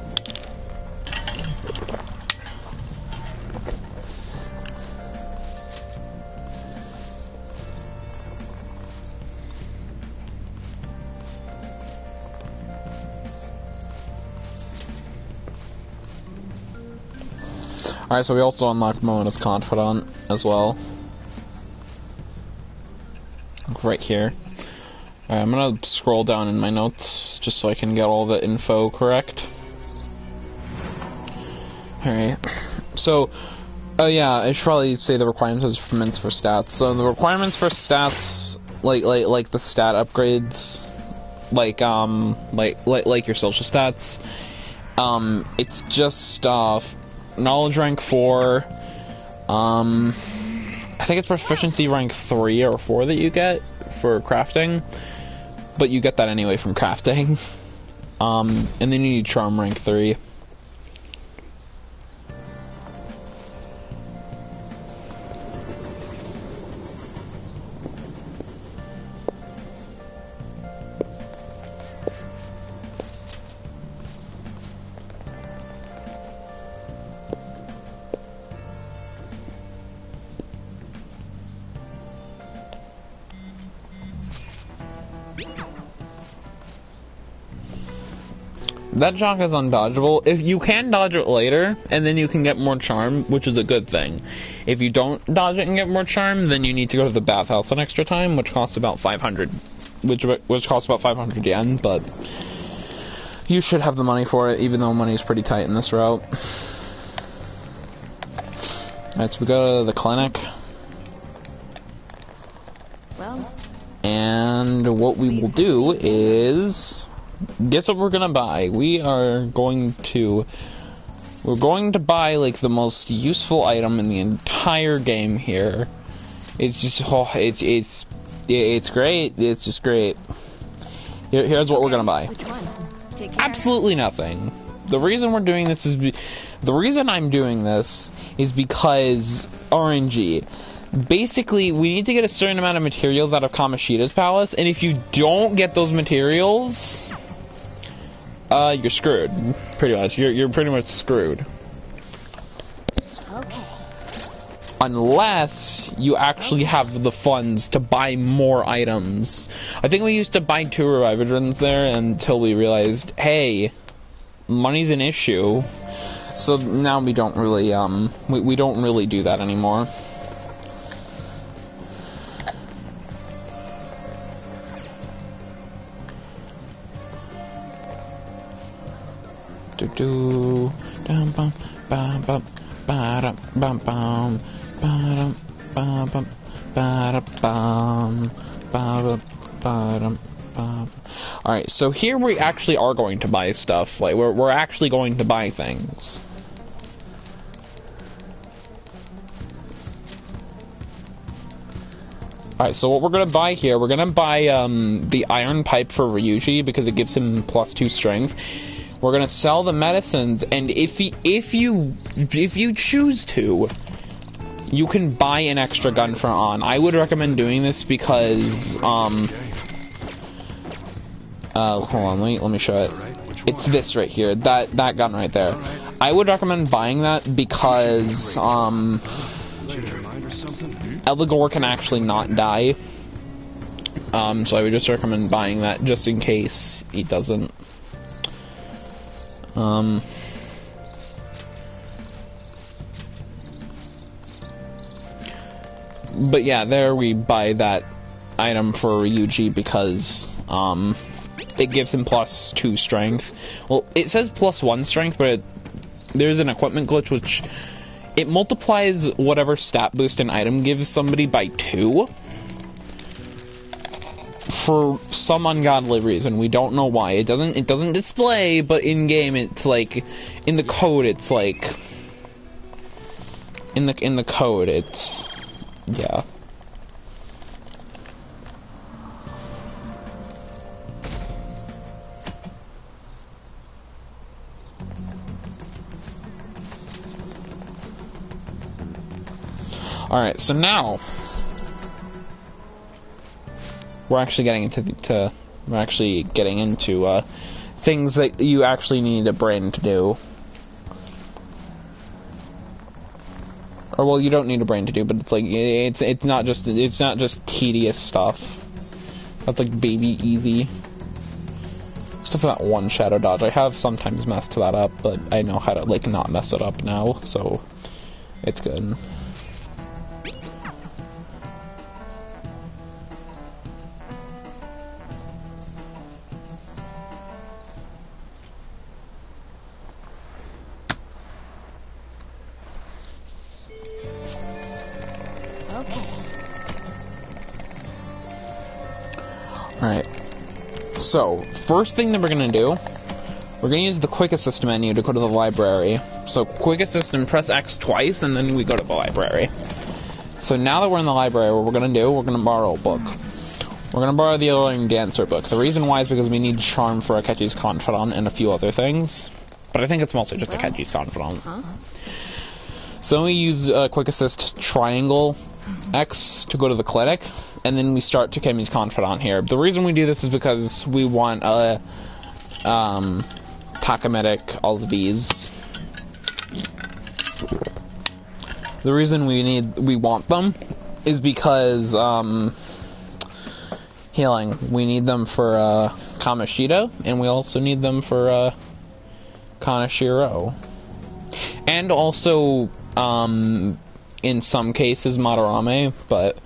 Alright, so we also unlocked Mona's confidant as well. Right here. Alright, I'm gonna scroll down in my notes just so I can get all the info correct. Alright, so Oh yeah, I should probably say the requirements for stats. So the requirements for stats, like the stat upgrades, like your social stats, it's just knowledge rank 4. I think it's proficiency rank 3 or 4 that you get for crafting, but you get that anyway from crafting. And then you need charm rank 3. That shock is undodgeable. If you can dodge it later, and then you can get more charm, which is a good thing. If you don't dodge it and get more charm, then you need to go to the bathhouse an extra time, which costs about 500, which costs about 500 yen. But you should have the money for it, even though money's pretty tight in this route. Alright, so we go to the clinic. Well, and what we will do is, guess what we're gonna buy? We're going to buy like the most useful item in the entire game here. It's just it's great. It's just great. Here's what we're gonna buy. which one? Take care. Absolutely nothing. The reason we're doing this is the reason I'm doing this is because RNG. Basically, we need to get a certain amount of materials out of Kamoshida's palace, and if you don't get those materials, you're screwed. Pretty much. You're pretty much screwed. Okay. Unless you actually have the funds to buy more items. I think we used to buy 2 Revivadrons there until we realized, hey, money's an issue. So now we don't really, we don't really do that anymore. Do dum bum bum bum ba bum bum ba bum ba bum ba. All right, so here we actually are going to buy stuff. Like we're actually going to buy things. Alright, so what we're gonna buy here, we're gonna buy the iron pipe for Ryuji because it gives him +2 strength. We're gonna sell the medicines, and if you choose to, you can buy an extra gun for On. I would recommend doing this because hold on, let me show it. It's this right here, that gun right there. I would recommend buying that because Eligor can actually not die. So I would just recommend buying that just in case he doesn't. But yeah, there we buy that item for Ryuji because it gives him +2 strength. Well, it says +1 strength, but there's an equipment glitch which it multiplies whatever stat boost an item gives somebody by 2. For some ungodly reason, we don't know why. It doesn't display, but in game it's like in the code it's like in the code it's yeah. All right, so now we're actually getting into things that you actually need a brain to do. Or well, you don't need a brain to do, but it's like it's not just tedious stuff. That's like baby easy. Except for that one shadow dodge. I have sometimes messed that up, but I know how to like not mess it up now, so it's good. Alright. So, first thing that we're gonna do, we're gonna use the Quick Assist menu to go to the library. So, Quick Assist and press X twice, and then we go to the library. So now that we're in the library, what we're gonna do, we're gonna borrow a book. We're gonna borrow the Alluring Dancer book. The reason why is because we need Charm for Akechi's Confidant and a few other things. But I think it's mostly just Akechi's Confidant. So then we use Quick Assist Triangle X to go to the clinic, and then we start Takemi's Confidant here. The reason we do this is because we want Takamedic, all of these. The reason we want them is because healing. We need them for Kamoshida, and we also need them for Kanashiro. And also in some cases Madarame, but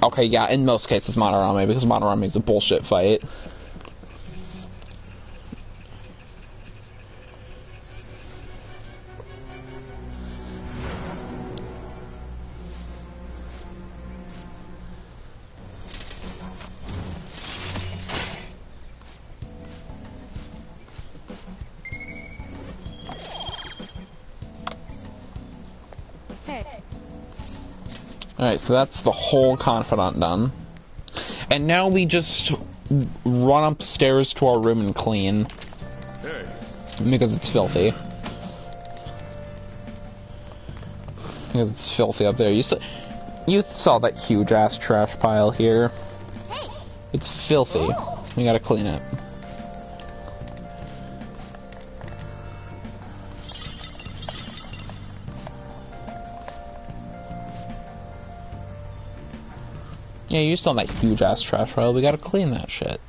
okay, yeah, in most cases Madarame, because Madarame is a bullshit fight. Alright, so that's the whole Confidant done. And now we just run upstairs to our room and clean. Hey. Because it's filthy. Because it's filthy up there. You saw that huge ass trash pile here. It's filthy. We gotta clean it. Yeah, you saw that huge ass trash pile. We gotta clean that shit.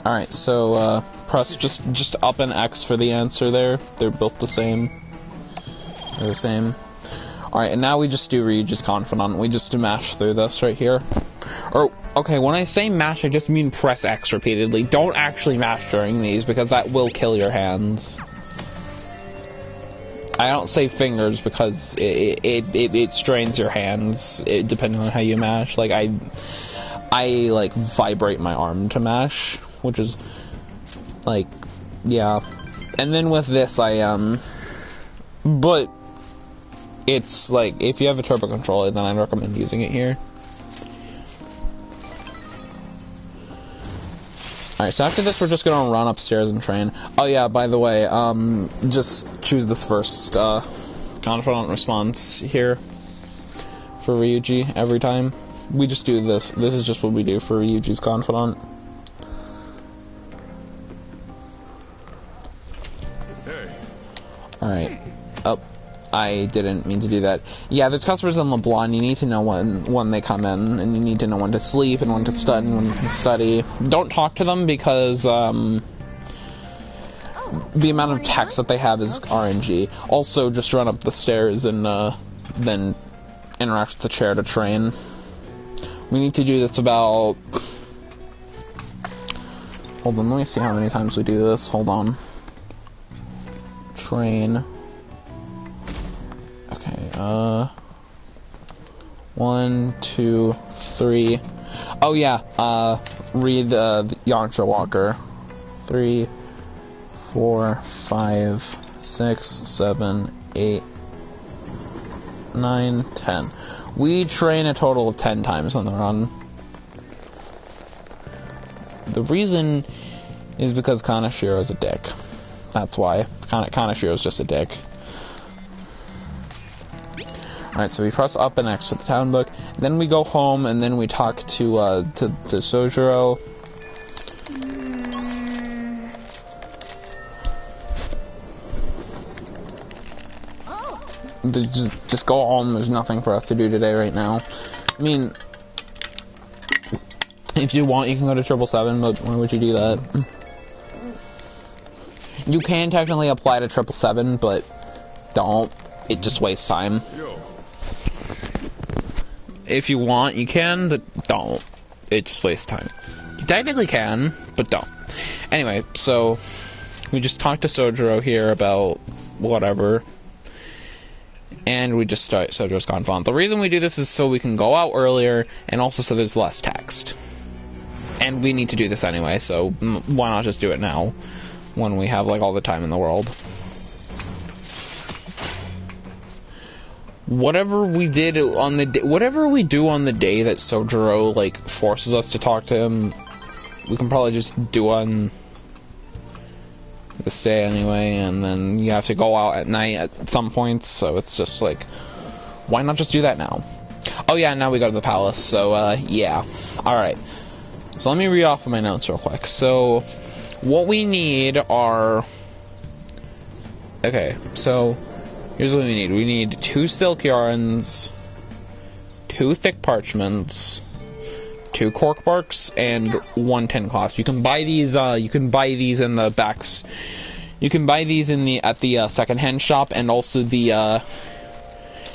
Alright, so press just up and X for the answer there. They're both the same. They're the same. Alright, and now we just do Ryuji's Confidant. We just mash through this right here. Or, okay, when I say mash, I just mean press X repeatedly. Don't actually mash during these, because that will kill your hands. I don't say fingers, because it strains your hands, depending on how you mash. Like, I like, vibrate my arm to mash, which is, like, yeah. And then with this, but it's, like, if you have a turbo controller, then I'd recommend using it here. Alright, so after this, we're just gonna run upstairs and train. Oh yeah, by the way, just choose this first, Confidant response here for Ryuji every time. We just do this. This is just what we do for Ryuji's Confidant. Hey. Alright. Oh, I didn't mean to do that. Yeah, there's customers in LeBlanc. You need to know when they come in, and you need to know when to sleep and when to study and when you can study. Don't talk to them because the amount of text that they have is RNG. Also, just run up the stairs and then interact with the chair to train. We need to do this about... Hold on, let me see how many times we do this. Hold on. Train... Okay, 1, 2, 3. Oh yeah, read Yamcha Walker. 3, 4, 5, 6, 7, 8, 9, 10. We train a total of 10 times on the run. The reason is because Kanashiro's a dick. That's why. Kanashiro's just a dick. Alright, so we press up and X for the town book, then we go home, and then we talk to Sojiro. Just go home, there's nothing for us to do today right now. I mean, if you want, you can go to 777, but why would you do that? You can technically apply to 777, but don't. It just wastes time. If you want, you can, but don't. It just wastes time. technically can, but don't. Anyway, so we just talked to Sojiro here about whatever, and we just start Sojiro's gone font. The reason we do this is so we can go out earlier, and also so there's less text. And we need to do this anyway, so why not just do it now, when we have like all the time in the world. Whatever we did on the day, whatever we do on the day that Sojiro like forces us to talk to him, we can probably just do on this day anyway, and then you have to go out at night at some points, so it's just like, why not just do that now? Oh yeah, now we go to the palace, so yeah. Alright, so let me read off of my notes real quick. So, what we need are... Okay, so, here's what we need. We need 2 silk yarns, 2 thick parchments, 2 cork barks, and 1 tin clasp. You can buy these. You can buy these in the backs. You can buy these at the secondhand shop, and also the.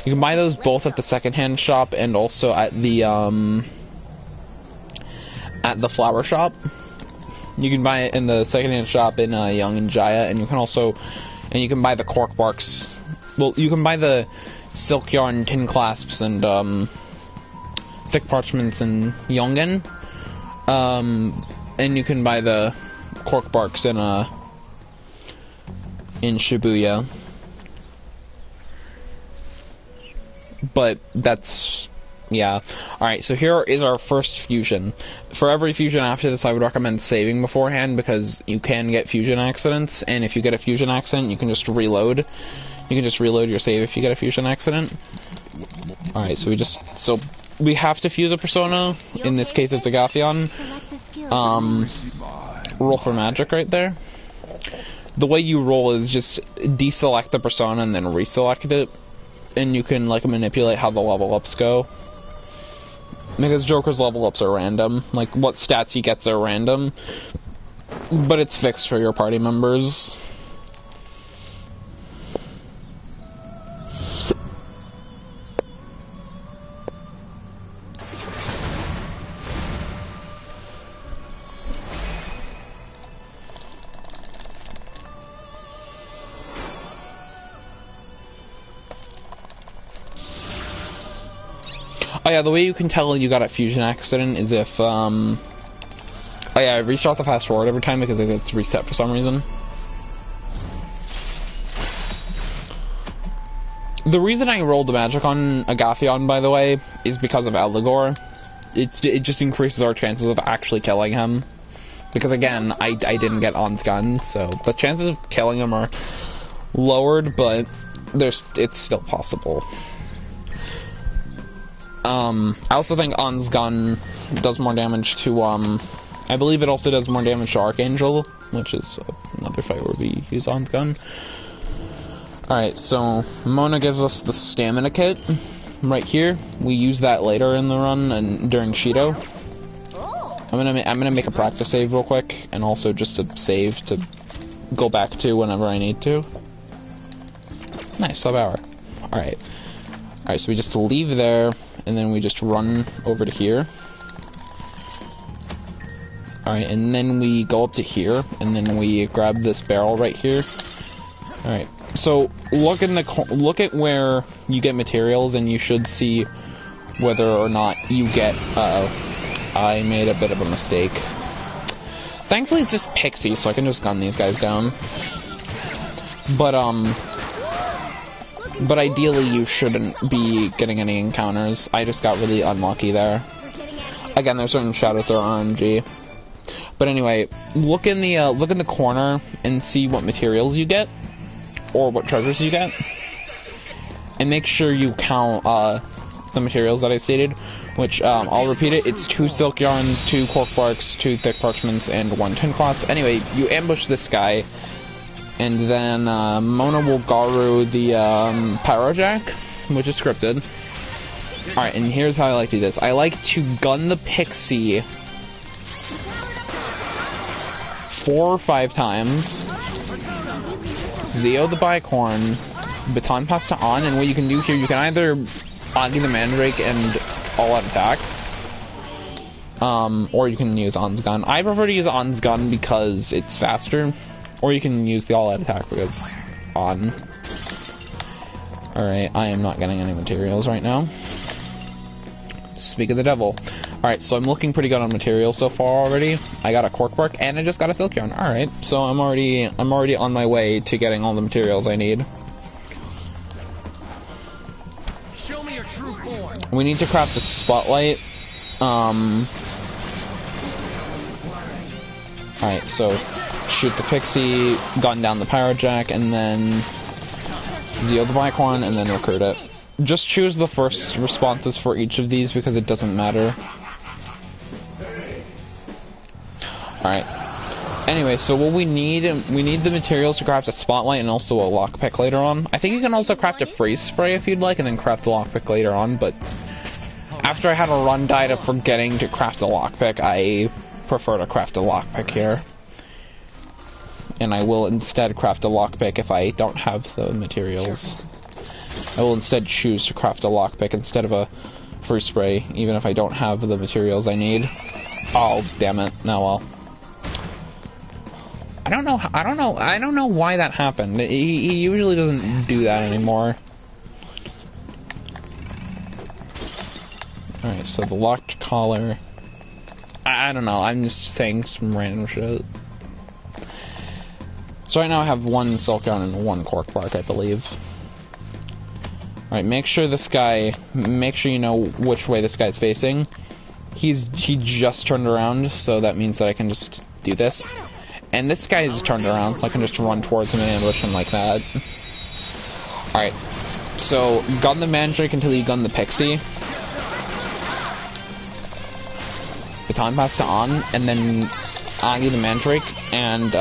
You can buy those both at the secondhand shop and also at the flower shop. You can buy it in the secondhand shop in Young and Jaya, and you can buy the cork barks. Well, you can buy the silk yarn tin clasps and thick parchments in Yongen, and you can buy the cork barks in Shibuya. But that's, yeah. Alright, so here is our first fusion. For every fusion after this, I would recommend saving beforehand, because you can get fusion accidents, and if you get a fusion accident, you can just reload. You can just reload your save if you get a fusion accident. Alright, so we have to fuse a persona. In this case, it's a Gathion. Roll for magic right there. The way you roll is just deselect the persona and then reselect it. And you can, like, manipulate how the level ups go. Because Joker's level ups are random. Like, what stats he gets are random. But it's fixed for your party members. Oh yeah, the way you can tell you got a fusion accident is if, oh yeah, restart the fast forward every time because it gets reset for some reason. The reason I rolled the magic on Agathion, by the way, is because of Eligor. It just increases our chances of actually killing him. Because again, I didn't get On's gun, so the chances of killing him are lowered, but it's still possible. I also think On's gun does more damage to, I believe it also does more damage to Archangel, which is another fight where we use On's gun. Alright, so Mona gives us the stamina kit right here. We use that later in the run and during Shido. I'm gonna make a practice save real quick, and also just to save to go back to whenever I need to. Nice, sub-hour. Alright. Alright, so we just leave there, and then we just run over to here. Alright, and then we go up to here, and then we grab this barrel right here. Alright, so look at where you get materials, and you should see whether or not you get, I made a bit of a mistake. Thankfully it's just pixies, so I can just gun these guys down. But ideally you shouldn't be getting any encounters. I just got really unlucky there. Again, there's certain shadows that are RNG. But anyway, look in the corner and see what materials you get, or what treasures you get, and make sure you count the materials that I stated, which I'll repeat it. It's 2 silk yarns, 2 cork barks, 2 thick parchments, and 1 tin clasp. Anyway, you ambush this guy, and then Mona will Garu the Pyrojack, which is scripted. Alright, and here's how I like to do this. I like to gun the pixie 4 or 5 times, Zeo the bicorn, baton pass to On, and what you can do here, you can either Agi the Mandrake and all-out attack, Or you can use On's gun. I prefer to use On's gun because it's faster. Or you can use the all-out attack because On. Alright, I am not getting any materials right now. Speak of the devil. Alright, so I'm looking pretty good on materials so far already. I got a cork bark and I just got a silk yarn. Alright, so I'm already on my way to getting all the materials I need. Show me your true form. We need to craft a spotlight. Alright, so shoot the pixie, gun down the pyrojack, and then Zeo the bicorn, and then recruit it. Just choose the first responses for each of these because it doesn't matter. Alright. Anyway, so what we need the materials to craft a spotlight and also a lockpick later on. I think you can also craft a freeze spray if you'd like, and then craft the lockpick later on, but after I had a run die to forgetting to craft a lockpick, I prefer to craft a lockpick here. And I will instead craft a lockpick if I don't have the materials. I will instead choose to craft a lockpick instead of a freeze spray, even if I don't have the materials I need. Oh, damn it. No, well. I don't know why that happened. He usually doesn't do that anymore. Alright, so the locked collar. I don't know, I'm just saying some random shit. So right now I have one silk yarn and one cork bark, I believe. Alright, make sure you know which way this guy's facing. He just turned around, so that means that I can just do this. And this guy's turned around, so I can just run towards him and ambush him like that. Alright, so gun the mandrake until you gun the pixie. Baton pass to On, and then Agi the mandrake, and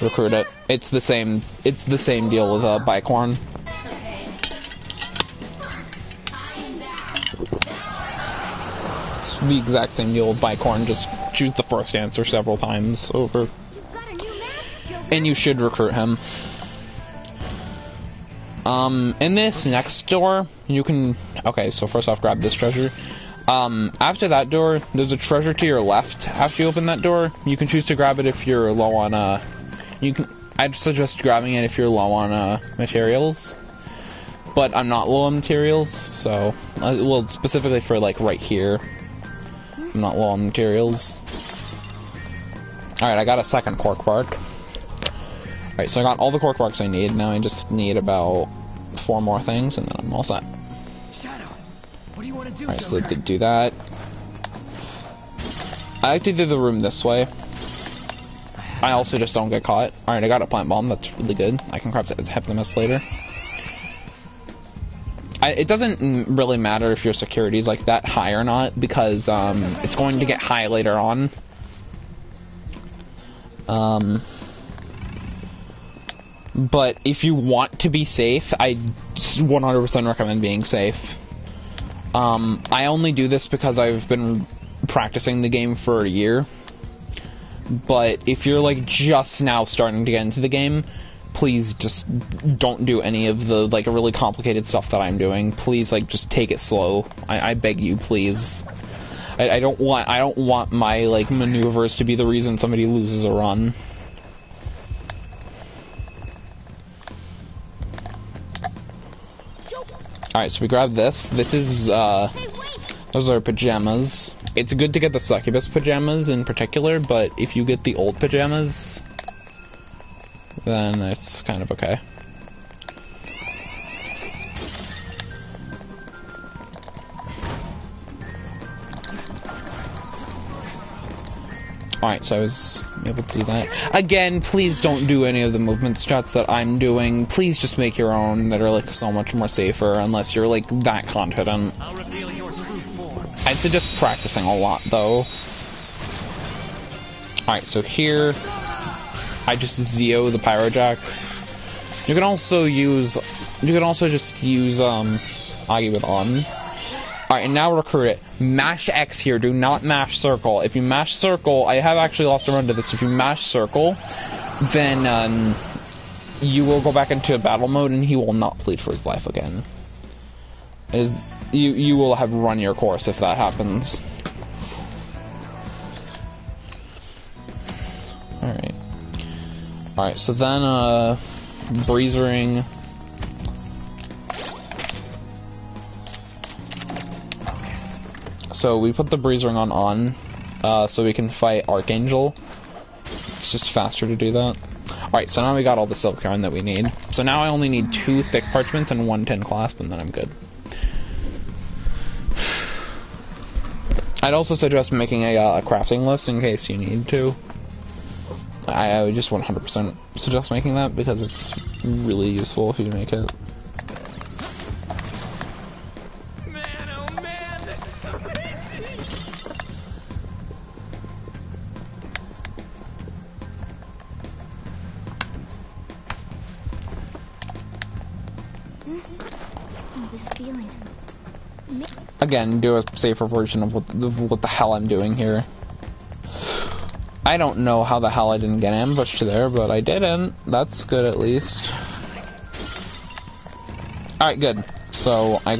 recruit it. It's the same deal with bicorn. It's the exact same deal with bicorn, just choose the first answer several times over. And you should recruit him. In this next door, you can... Okay, so first off, grab this treasure. After that door, there's a treasure to your left. After you open that door, you can choose to grab it if you're low on, I'd suggest grabbing it if you're low on, materials. But I'm not low on materials, so... well, specifically for, like, right here. I'm not low on materials. Alright, I got a second cork bark. Alright, so I got all the cork barks I need. Now I just need about 4 more things, and then I'm all set. What do you want to do? Alright, so to do that, I like to do the room this way. I also just don't get caught. Alright, I got a plant bomb. That's really good. I can craft Heptimus later. It doesn't really matter if your security is like that high or not, because it's going to get high later on. But if you want to be safe, I 100% recommend being safe. I only do this because I've been practicing the game for a year. But if you're like just now starting to get into the game, please just don't do any of the like really complicated stuff that I'm doing. Please, like, just take it slow. I beg you, please. I don't want my like maneuvers to be the reason somebody loses a run. Alright, so we grab this. This is, those are pajamas. It's good to get the succubus pajamas in particular, but if you get the old pajamas, then it's kind of okay. Alright, so I was able to do that. Again, please don't do any of the movement strats that I'm doing. Please just make your own that are like so much more safer, unless you're like that confident. I'll reveal your true form. I'd suggest practicing a lot though. Alright, so here I just Zeo the pyrojack. You can also just use Agi with On. Alright, and now recruit it. Mash X here, do not mash circle. If you mash circle, I have actually lost a run to this. If you mash circle, then you will go back into battle mode and he will not plead for his life again. You will have run your course if that happens. Alright, so then, breezering. So we put the breezering on, so we can fight Archangel. It's just faster to do that. Alright, so now we got all the silk yarn that we need. So now I only need 2 thick parchments and 1 tin clasp, and then I'm good. I'd also suggest making a crafting list in case you need to. I would just 100% suggest making that because it's really useful if you make it. Man, oh man, this is so easy. Oh, this feeling. Again, do a safer version of what the hell I'm doing here. I don't know how the hell I didn't get ambushed there, but I didn't. That's good at least. Alright, good. So I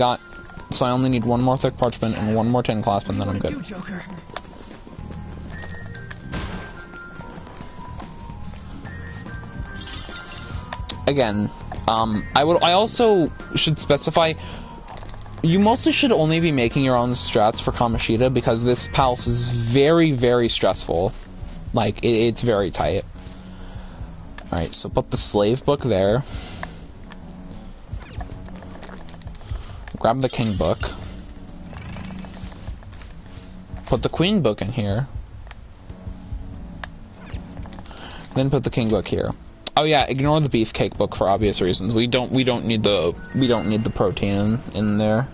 only need 1 more thick parchment and 1 more tin clasp, and then I'm good. Joker? Again, I also should specify, you mostly should only be making your own strats for Kamoshida because this palace is very, very stressful. Like, it's very tight. Alright, so put the slave book there. Grab the king book. Put the queen book in here. Then put the king book here. Oh yeah, ignore the beefcake book for obvious reasons. We don't need the protein in there.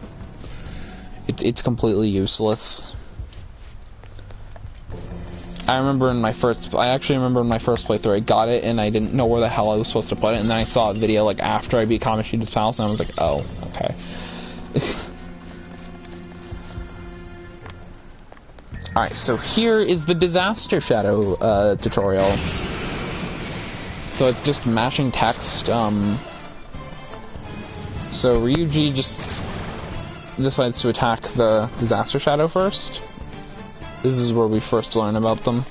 It's completely useless. I actually remember in my first playthrough I got it and I didn't know where the hell I was supposed to put it, and then I saw a video like after I beat Kamoshida's Palace and I was like, oh, okay. Alright, so here is the Disaster Shadow tutorial. So it's just mashing text. So Ryuji just decides to attack the Disaster Shadow first. This is where we first learn about them.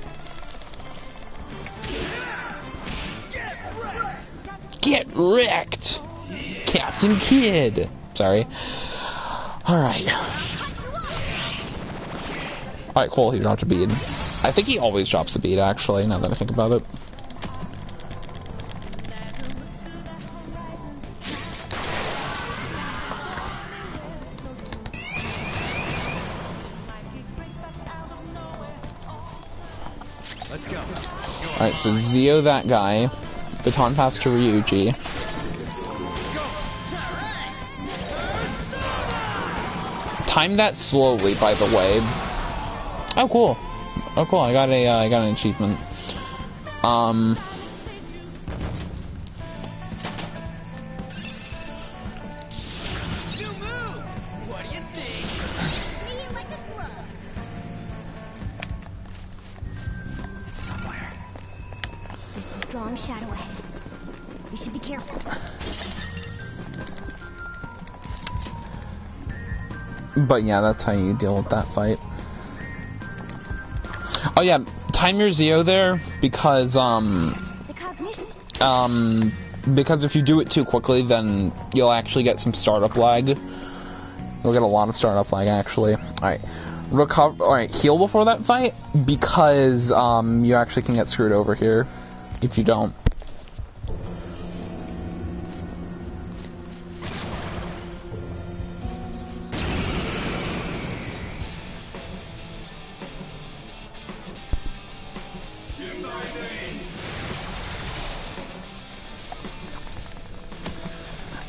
Get wrecked! Captain Kidd! Sorry. Alright. Alright, cool, he dropped a bead. I think he always drops a bead, actually, now that I think about it. Let's go. Alright, so Zio that guy. Baton pass to Ryuji. Time that slowly, by the way. Oh, cool. Oh, cool. I got an achievement. What do you think? Somewhere. There's a strong shadow ahead. We should be careful. But yeah, that's how you deal with that fight. Oh yeah, time your Zio there because The cognition. because if you do it too quickly, then you'll actually get some startup lag. You'll get a lot of startup lag actually. Alright. Alright, heal before that fight because you actually can get screwed over here if you don't.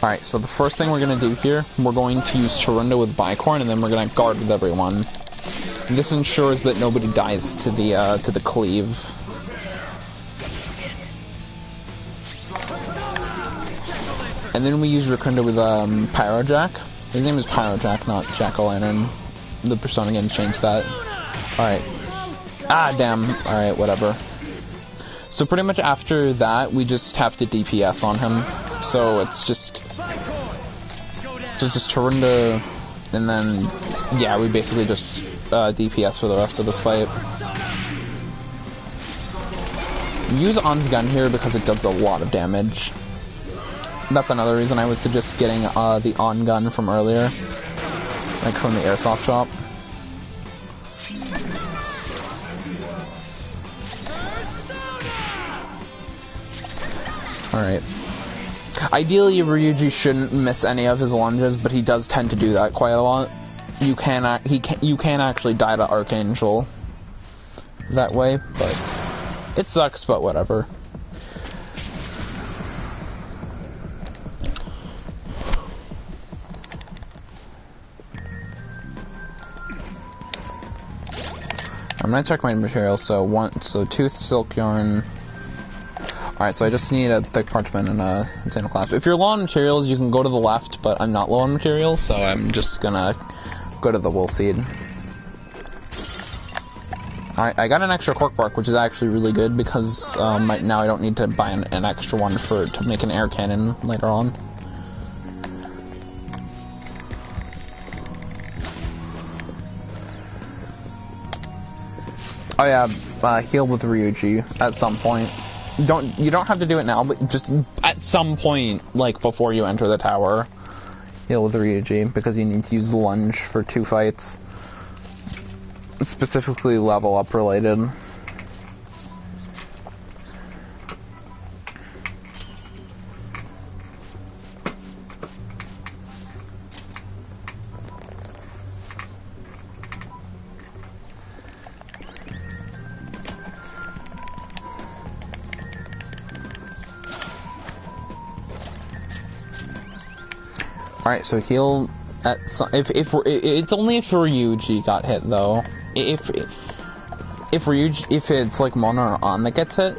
Alright, so the first thing we're going to do here, we're going to use Charunda with Bicorn, and then we're going to guard with everyone. And this ensures that nobody dies to the cleave. And then we use Rakunda with Pyrojack. His name is Pyrojack, not Jack-o'-lantern. The Persona games changed that. Alright. Ah, damn. Alright, whatever. So pretty much after that, we just have to DPS on him. So it's just Charunda, and then, yeah, we basically just DPS for the rest of this fight. Use On's gun here because it does a lot of damage. That's another reason I would suggest getting the On gun from earlier. Like from the airsoft shop. Alright. Ideally, Ryuji shouldn't miss any of his lunges, but he does tend to do that quite a lot. You can actually die to Archangel that way, but it sucks, but whatever. I'm gonna check my materials. So tooth, silk yarn. Alright, so I just need a thick parchment and a container clasp. If you're low on materials, you can go to the left, but I'm not low on materials, so I'm just gonna go to the wool seed. Alright, I got an extra cork bark, which is actually really good because now I don't need to buy an extra one to make an air cannon later on. Oh yeah, heal with Ryuji at some point. You don't have to do it now, but just at some point, like before you enter the tower, heal with Ryuji because you need to use lunge for 2 fights. Specifically level up related. Alright, so heal at it's only if Ryuji got hit though. If it's like Mona or On that gets hit,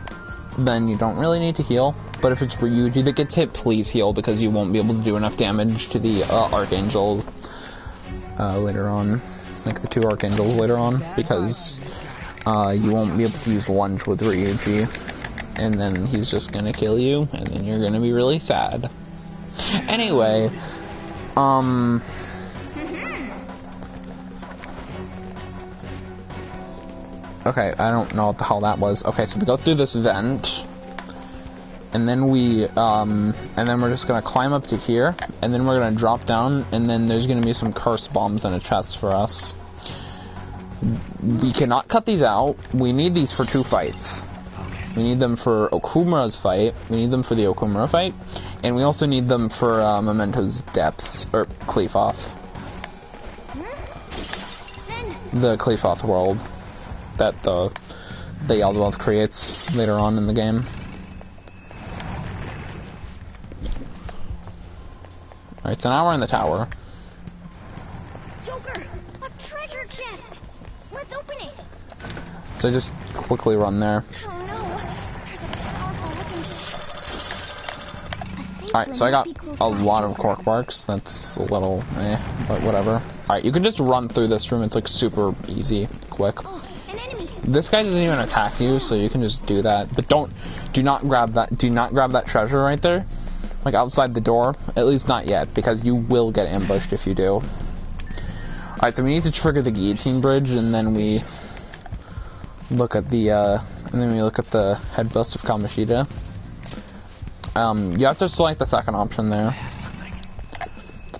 then you don't really need to heal. But if it's Ryuji that gets hit, please heal because you won't be able to do enough damage to the Archangel later on, like the 2 Archangels later on, because you won't be able to use lunge with Ryuji, and then he's just gonna kill you, and then you're gonna be really sad. Anyway, okay, I don't know what the hell that was. Okay, so we go through this vent, and then we're just gonna climb up to here, and then we're gonna drop down, and then there's gonna be some curse bombs in a chest for us. We cannot cut these out. We need these for 2 fights. We need them for Okumura's fight. We need them for the Okumura fight, and we also need them for Memento's Depths or Qlifoth. The Qlifoth world that the Yaldabaoth creates later on in the game. Alright, so now we're in the tower. Joker, a treasure chest. Let's open it. So just quickly run there. Oh no, there's a powerful looking ship. Alright, so I got a lot of cork barks. That's a little but whatever. Alright, you can just run through this room. It's like super easy, quick. Oh, an enemy. This guy doesn't even attack you, so you can just do that. But do not grab that treasure right there. Like outside the door. At least not yet, because you will get ambushed if you do. Alright, so we need to trigger the guillotine bridge, and then we look at the head bust of Kamoshida. You have to select the second option there.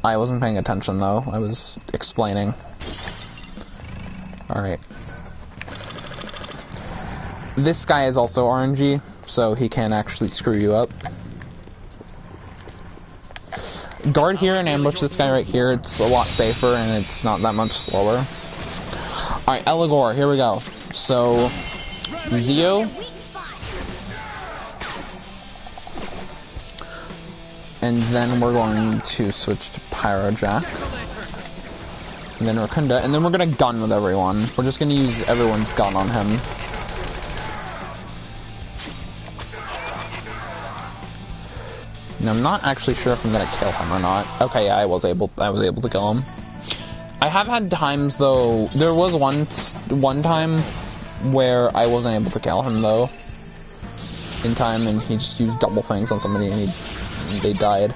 I wasn't paying attention though. I was explaining. Alright. This guy is also RNG, so he can actually screw you up. Guard here and ambush this guy right here. It's a lot safer and it's not that much slower. Alright, Eligor, here we go. So, Zio. And then we're going to switch to Pyrojack. And then Rakunda. And then we're going to gun with everyone. We're just going to use everyone's gun on him. And I'm not actually sure if I'm going to kill him or not. Okay, yeah, I was able to kill him. I have had times though. There was one time where I wasn't able to kill him though. In time, and he just used double things on somebody and they died.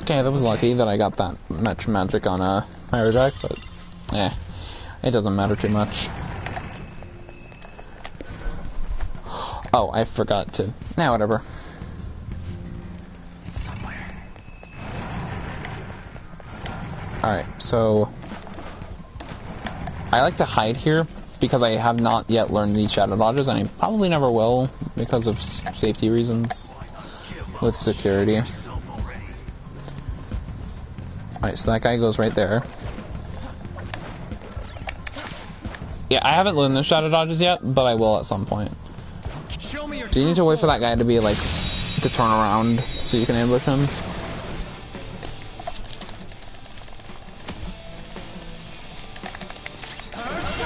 Okay, that was lucky that I got that much magic on a Pyrojack, but it doesn't matter too much. Oh, I forgot to. Nah, whatever. Somewhere. Alright, so... I like to hide here because I have not yet learned these shadow dodges, and I probably never will because of safety reasons with security. Alright, so that guy goes right there. Yeah, I haven't learned the shadow dodges yet, but I will at some point. Show me your So you need to wait for that guy to be like, to turn around so you can ambush him.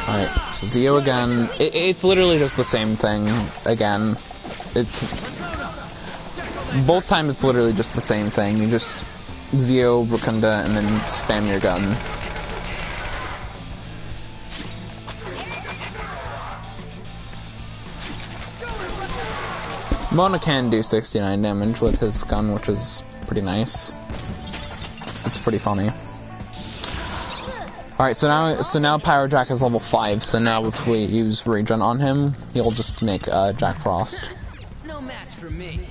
Alright, so Zio again. It's literally just the same thing again. It's... Both times it's literally just the same thing. You just Zio, Rukunda, and then spam your gun. Mona can do 69 damage with his gun, which is pretty nice. It's pretty funny. Alright, so now Pyro Jack is level 5, so now if we use Regen on him, he'll just make Jack Frost. No match for me.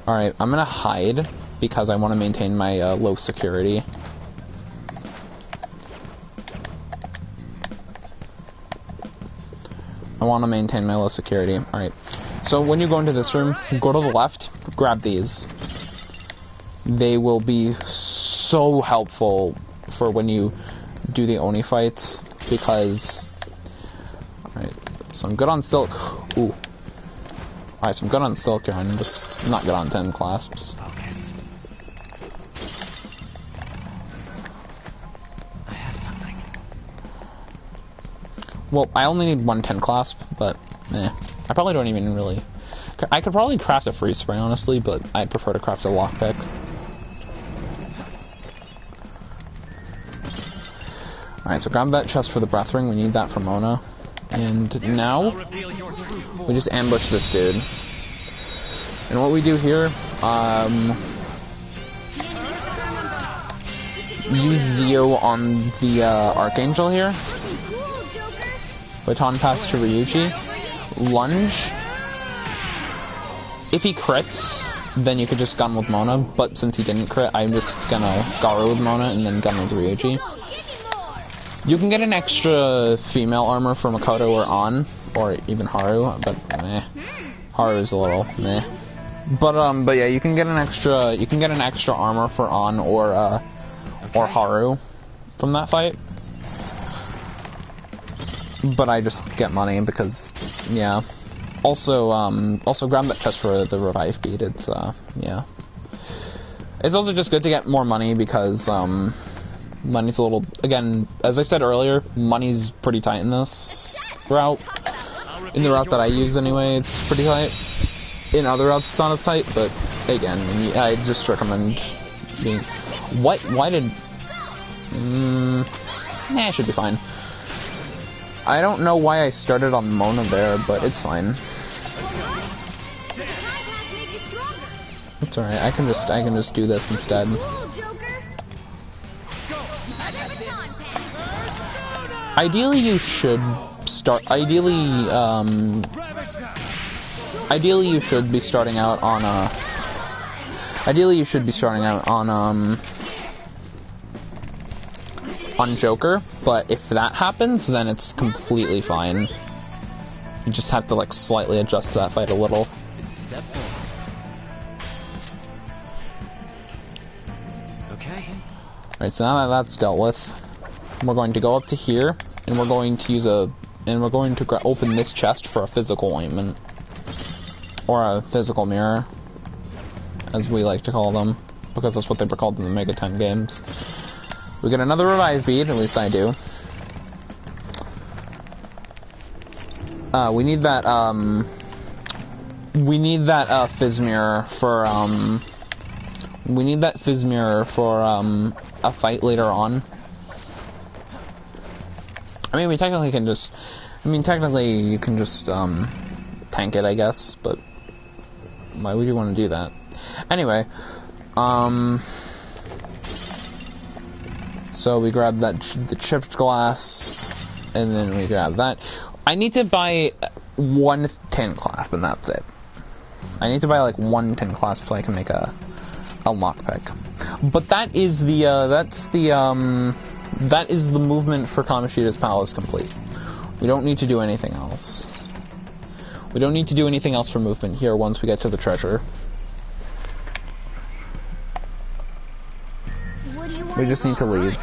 Alright, I'm gonna hide because I want to maintain my low security. I want to maintain my low security. Alright, so when you go into this room, go to the left, grab these. They will be so helpful for when you do the Oni fights, because... Alright, so I'm good on Silk. Ooh. Alright, so I'm good on Silk here, I'm just not good on 10 clasps. Focused. I have something. Well, I only need 1 10 clasp, but I probably don't even really... I could probably craft a freeze spray, honestly, but I'd prefer to craft a lockpick. Alright, so grab that chest for the breath ring, we need that for Mona. And now, we just ambush this dude. And what we do here, use Zio on the Archangel here. Baton pass to Ryuji. Lunge. If he crits, then you could just gun with Mona, but since he didn't crit, I'm just gonna Garu with Mona and then gun with Ryuji. You can get an extra female armor for Makoto or An, or even Haru, but meh. Haru's a little meh. But yeah, you can get an extra armor for An or Haru from that fight. But I just get money because, yeah. Also grab that chest for the revive bead. It's yeah. It's also just good to get more money because money's a little, again, as I said earlier, money's pretty tight in this route. In the route that I use anyway, it's pretty tight. In other routes, it's not as tight, but again, I just recommend being... Why did... Nah, it should be fine. I don't know why I started on Mona there, but it's fine. It's alright, I can just do this instead. Ideally, you should start. Ideally, you should be starting out on a. Ideally, you should be starting out on Joker. But if that happens, then it's completely fine. You just have to like slightly adjust to that fight a little. Okay. Alright, so now that that's dealt with, we're going to go up to here, and we're going to use open this chest for a physical ointment. Or a physical mirror, as we like to call them, because that's what they were called in the Mega 10 games. We get another revive bead, at least I do. We need that fizz mirror for, a fight later on. I mean, technically you can just, tank it, I guess, but why would you want to do that? Anyway, so we grab the chipped glass, And then we grab that. I need to buy one tin clasp, and that's it. I need to buy like one tin clasp so I can make a lockpick. But that is the that is the movement for Kamoshida's Palace complete. We don't need to do anything else. We don't need to do anything else for movement here once we get to the treasure. We just need to leave.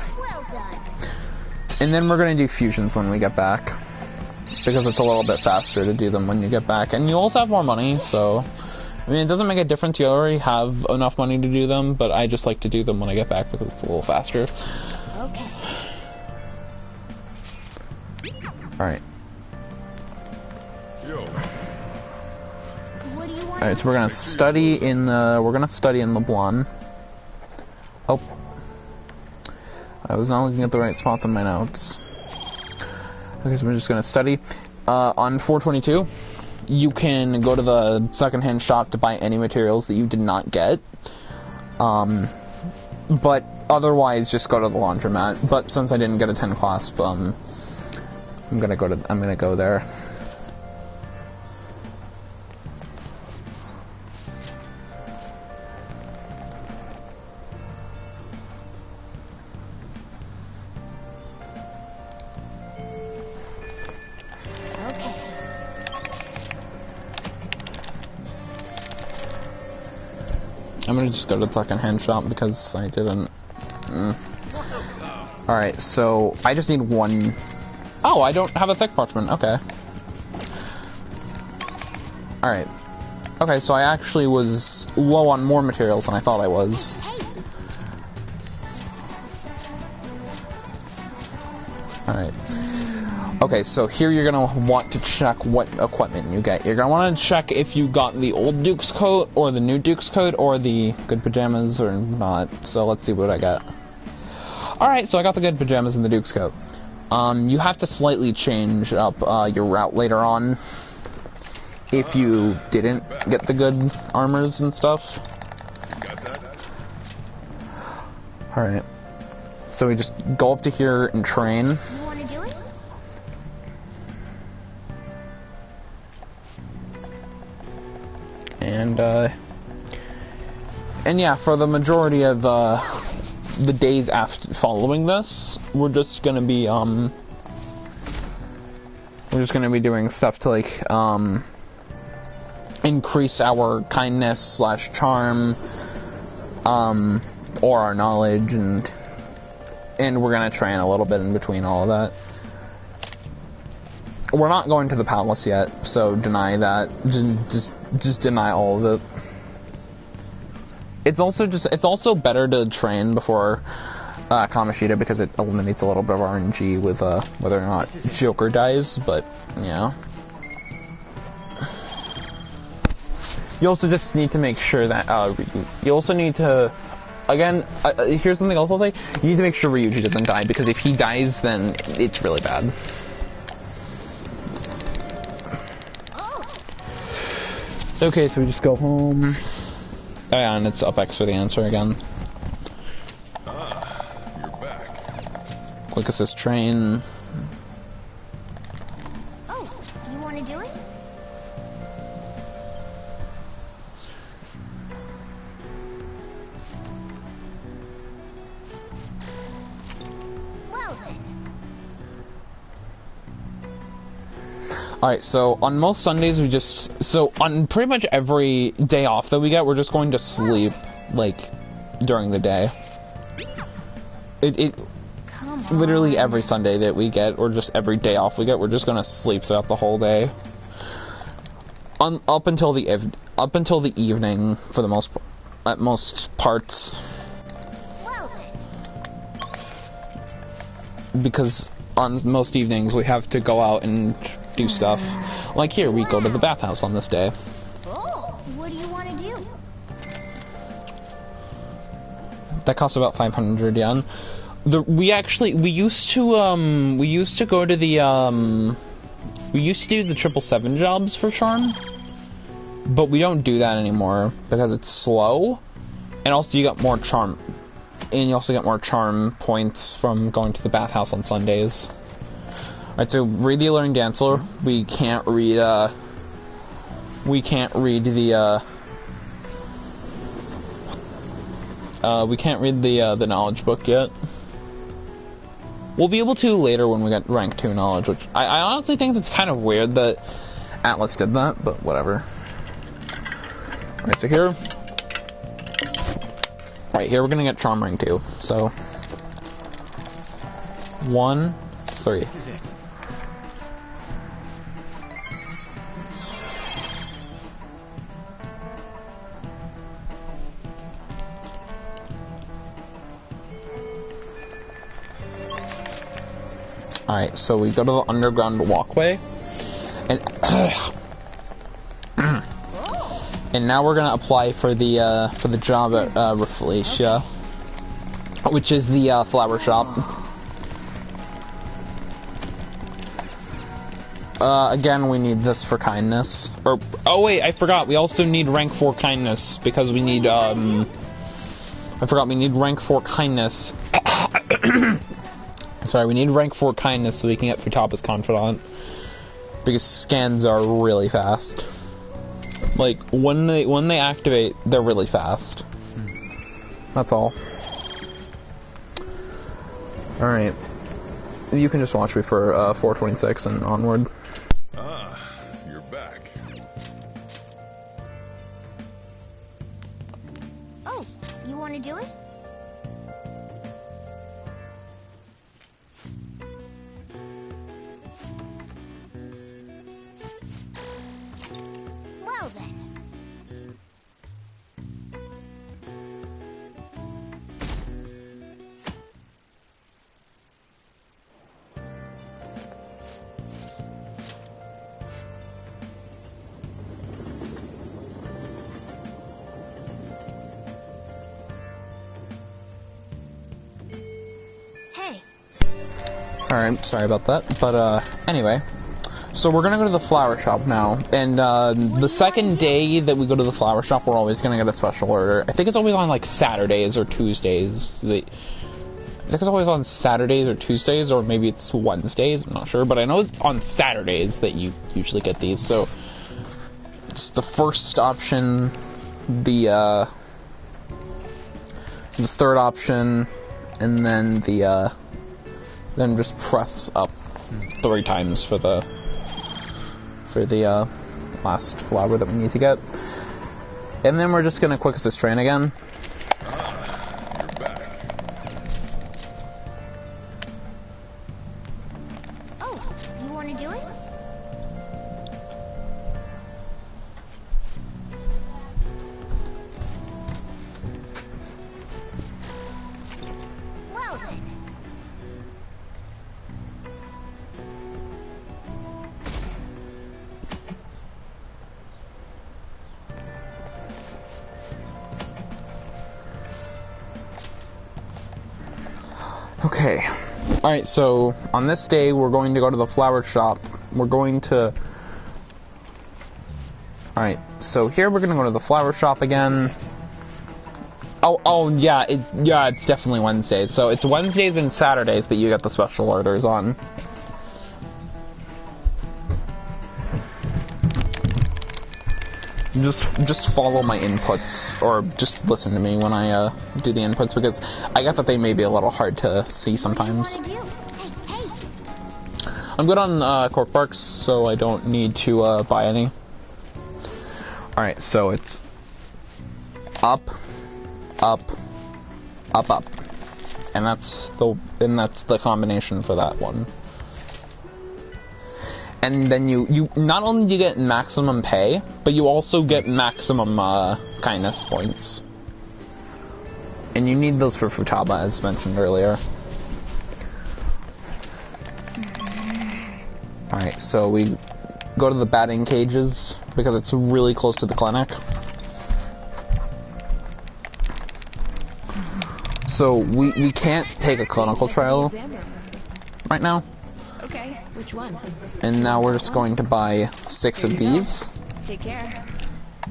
And then we're going to do fusions when we get back. Because it's a little bit faster to do them when you get back. And you also have more money, so... I mean, it doesn't make a difference. You already have enough money to do them, but I just like to do them when I get back because it's a little faster. Okay. Alright. Yo. What do you want? Alright, so we're gonna study in Leblon. Oh. I was not looking at the right spots on my notes. Okay, so we're just gonna study. On 422, you can go to the secondhand shop to buy any materials that you did not get. But otherwise, just go to the laundromat. But since I didn't get a 10 clasp, I'm gonna go there. I'm gonna just go to the second-hand shop because I didn't. Alright, so I just need one. Oh, I don't have a thick parchment. Okay. Alright. Okay, so I actually was low on more materials than I thought I was. Alright. Okay, so here you're gonna want to check what equipment you get. You're gonna want to check if you got the old Duke's coat, or the new Duke's coat, or the good pajamas, or not. So let's see what I got. Alright, so I got the good pajamas and the Duke's coat. You have to slightly change up your route later on if you didn't get the good armors and stuff. Got that? Alright. So we just go up to here and train. You want to do it? And yeah, for the majority of the days after following this, we're just gonna be doing stuff to like increase our kindness / charm, or our knowledge, and we're gonna train a little bit in between all of that. We're not going to the palace yet, so deny that. Just deny all of it. It's also better to train before Kamoshida because it eliminates a little bit of RNG with whether or not Joker dies, but yeah. You also just need to make sure that you also need to again here's something else I'll say. You need to make sure Ryuji doesn't die, because if he dies then it's really bad. Okay, so we just go home. Oh yeah, and it's up X for the answer again. You're back. Quick assist train. Oh, you want to do it? Well then. Alright, so on most Sundays on pretty much every day off that we get, we're just going to sleep, like, during the day. Literally every Sunday that we get, or just every day off we get, we're just gonna sleep throughout the whole day. Up until the evening, for the most parts. Well then. Because on most evenings we have to go out and do stuff. Like here, we go to the bathhouse on this day. Oh, what do you want to do? That costs about 500 yen. We used to go to the we used to do the 777 jobs for charm, but we don't do that anymore because it's slow, and also you get more charm, and you also get more charm points from going to the bathhouse on Sundays. Alright, so read the Alluring Dancer. We can't read the we can't read the knowledge book yet. We'll be able to later when we get rank 2 knowledge, which I honestly think that's kind of weird that Atlas did that, but whatever. Alright, so here... Alright, here we're gonna get Charm rank 2, so... 1, 3. This is it. Alright, so we go to the underground walkway, and and now we're gonna apply for the job at Rafflesia, which is the flower shop. Again, we need this for kindness. Or oh wait, I forgot. We also need rank 4 kindness because we need I forgot we need rank 4 kindness. Sorry, we need rank 4 kindness so we can get Futaba's Confidant. Because scans are really fast. Like, when they activate, they're really fast. That's all. Alright. You can just watch me for 426 and onward. Ah, you're back. Oh, you want to do it? Well then. Hey. Alright, sorry about that. But, anyway. So we're gonna go to the flower shop now. And, the second day that we go to the flower shop, we're always gonna get a special order. I think it's always on, like, Saturdays or Tuesdays. I think it's always on Saturdays or Tuesdays, or maybe it's Wednesdays, I'm not sure. But I know it's on Saturdays that you usually get these, so... It's the first option, the third option, and then then just press up 3 times for the last flower that we need to get. And then we're just gonna quick assist train again. Ah, you're back. Oh, you want to do it? Well then. Okay. Alright, so on this day we're going to go to the flower shop. We're going to... Alright, so here we're going to go to the flower shop again. Oh yeah, it's definitely Wednesdays. So it's Wednesdays and Saturdays that you get the special orders on. Just follow my inputs, or just listen to me when I do the inputs, because I get that they may be a little hard to see sometimes. What do you want to do? Hey. I'm good on Cork Barks, so I don't need to buy any. Alright, so it's up, up, up, up. And that's the combination for that one. And then you not only do you get maximum pay, but you also get maximum kindness points. And you need those for Futaba, as mentioned earlier. Alright, so we go to the batting cages, because it's really close to the clinic. So we can't take a clinical trial right now. Okay, which one? And now we're just going to buy 6 of these. Take care.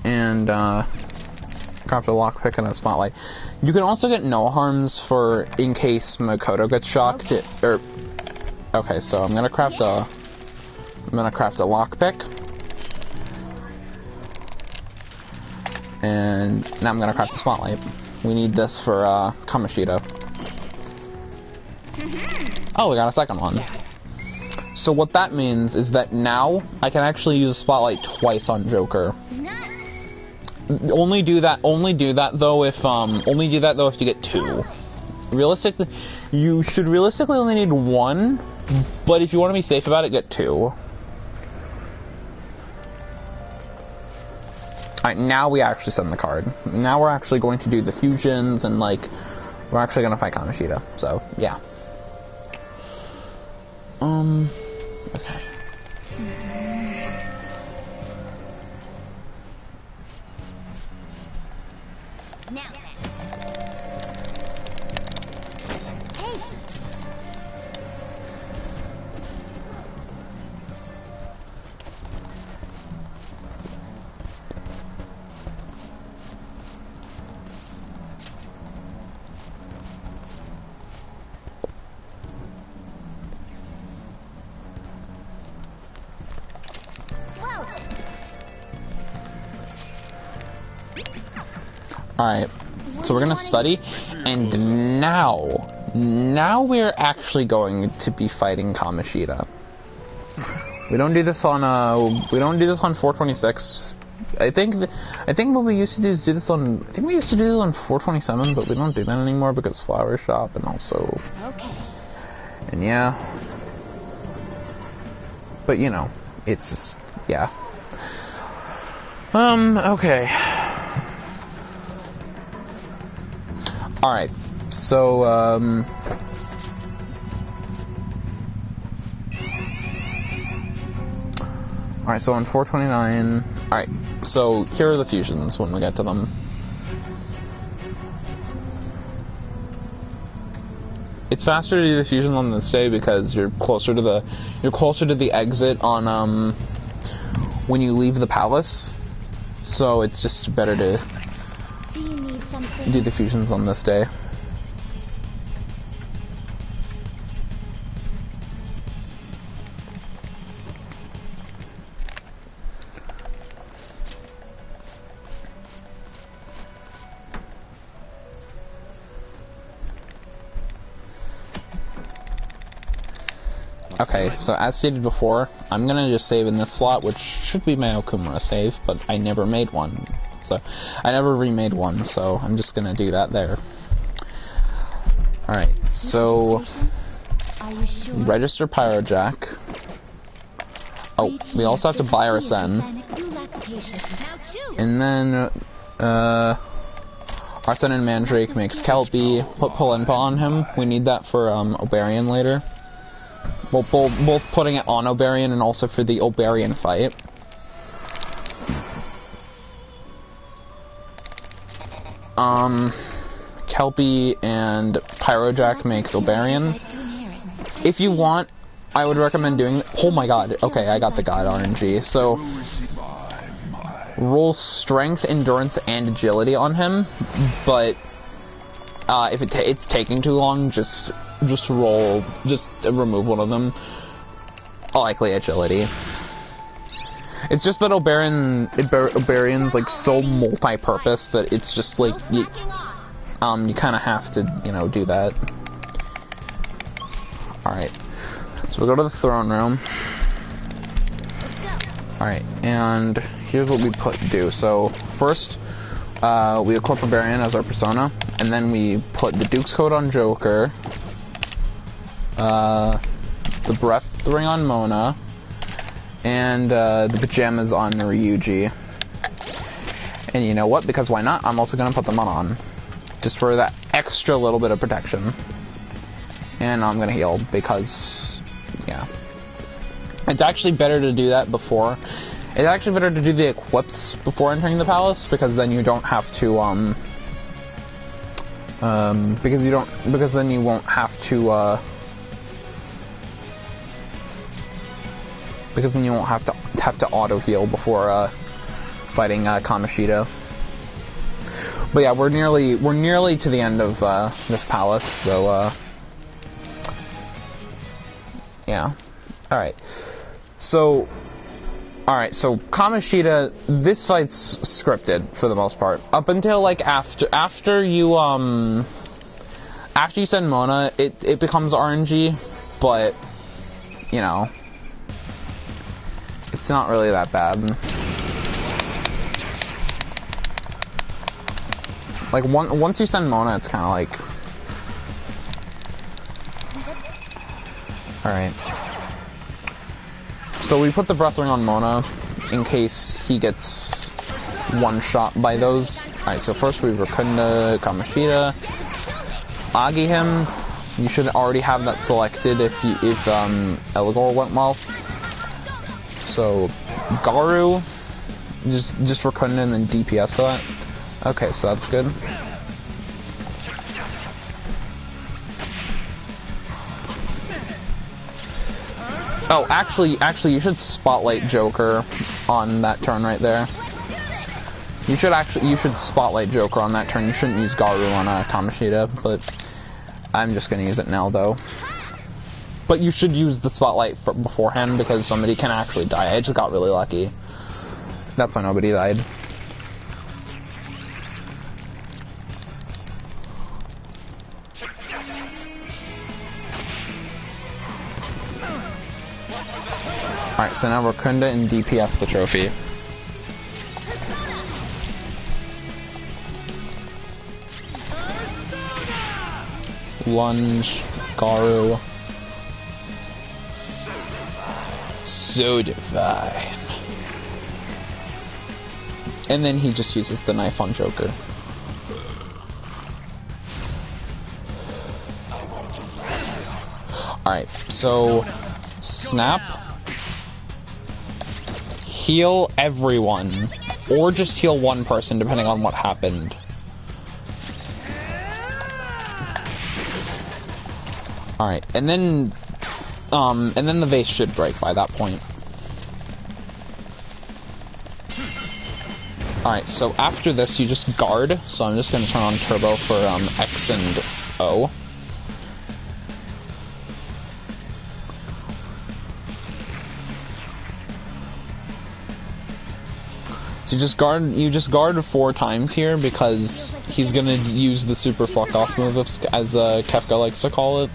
And craft a lockpick and a spotlight. You can also get no harms for in case Makoto gets shocked, or Okay, so I'm gonna craft a lockpick. And now I'm gonna craft a spotlight. We need this for Kamoshida. Oh, we got a second one. So what that means is that now I can actually use a spotlight twice on Joker. Only do that though if you get 2. Realistically, you should realistically only need 1, but if you want to be safe about it, get 2. Alright, now we actually send the card. Now we're actually going to do the fusions and, like, we're actually going to fight Kamoshida. So, yeah. Okay. Now hey! Alright, so we're gonna study, and now we're actually going to be fighting Kamoshida. We don't do this on 426. I think what we used to do is do this on, I think we used to do this on 427, but we don't do that anymore because Flower Shop and also, and yeah. But you know, it's just, yeah. Okay. Alright, so, alright, so on 429, alright, so here are the fusions when we get to them. It's faster to do the fusion on this day because you're closer to the exit on, when you leave the palace, so it's just better to do the fusions on this day. Okay, so as stated before, I'm gonna just save in this slot, which should be my Okumura save, but I never made one. So, I never remade one, so I'm just gonna do that there. Alright, so, register Pyrojack. Oh, we also have to buy Arsene. And then, Arsene and Mandrake makes Kelpie, put Palenpa on him. We need that for, Obarian later. Well, both putting it on Obarian and also for the Obarian fight. Kelpie and Pyrojack makes Obarian. If you want, I would recommend doing... Oh my god, okay, I got the god RNG. So, roll Strength, Endurance, and Agility on him, but if it's taking too long, just remove one of them. Likely Agility. It's just that Obarian's like so multi-purpose that it's just like you kind of have to, you know, do that. Alright, so we go to the throne room. Alright, and here's what we do. So first, we equip Obarian as our persona, and then we put the Duke's Coat on Joker, the Breath Ring on Mona, and the pajamas on Ryuji. And you know what? Because why not? I'm also gonna put them on. Just for that extra little bit of protection. And I'm gonna heal because, yeah. It's actually better to do that before. It's actually better to do the equips before entering the palace because then you don't have to, because then you won't have to, because then you won't have to auto heal before fighting Kamoshida. But yeah, we're nearly to the end of this palace, so Yeah. Alright. So Kamoshida, this fight's scripted for the most part. Up until like after you send Mona, it becomes RNG, but you know, it's not really that bad. Like once you send Mona, it's kind of like, all right. So we put the breath ring on Mona in case he gets one shot by those. Alright, so first we Rakunda Kamoshida. Agi him. You should already have that selected if Eligor went well. So Garu, just Rakunda and then DPS for that. Okay, so that's good. Oh, actually, you should spotlight Joker on that turn right there. You should spotlight Joker on that turn. You shouldn't use Garu on Kamoshida, but I'm just gonna use it now, though. But you should use the spotlight beforehand because somebody can actually die. I just got really lucky. That's why nobody died. Alright, so now Rakunda and DPS the trophy. Lunge, Garu. So divine. And then he just uses the knife on Joker. Alright, so snap. Heal everyone, or just heal one person depending on what happened. Alright, and then the vase should break by that point. Alright, so after this you just guard, so I'm just gonna turn on turbo for X and O. So you just guard 4 times here because he's gonna use the super fuck off move as Kefka likes to call it.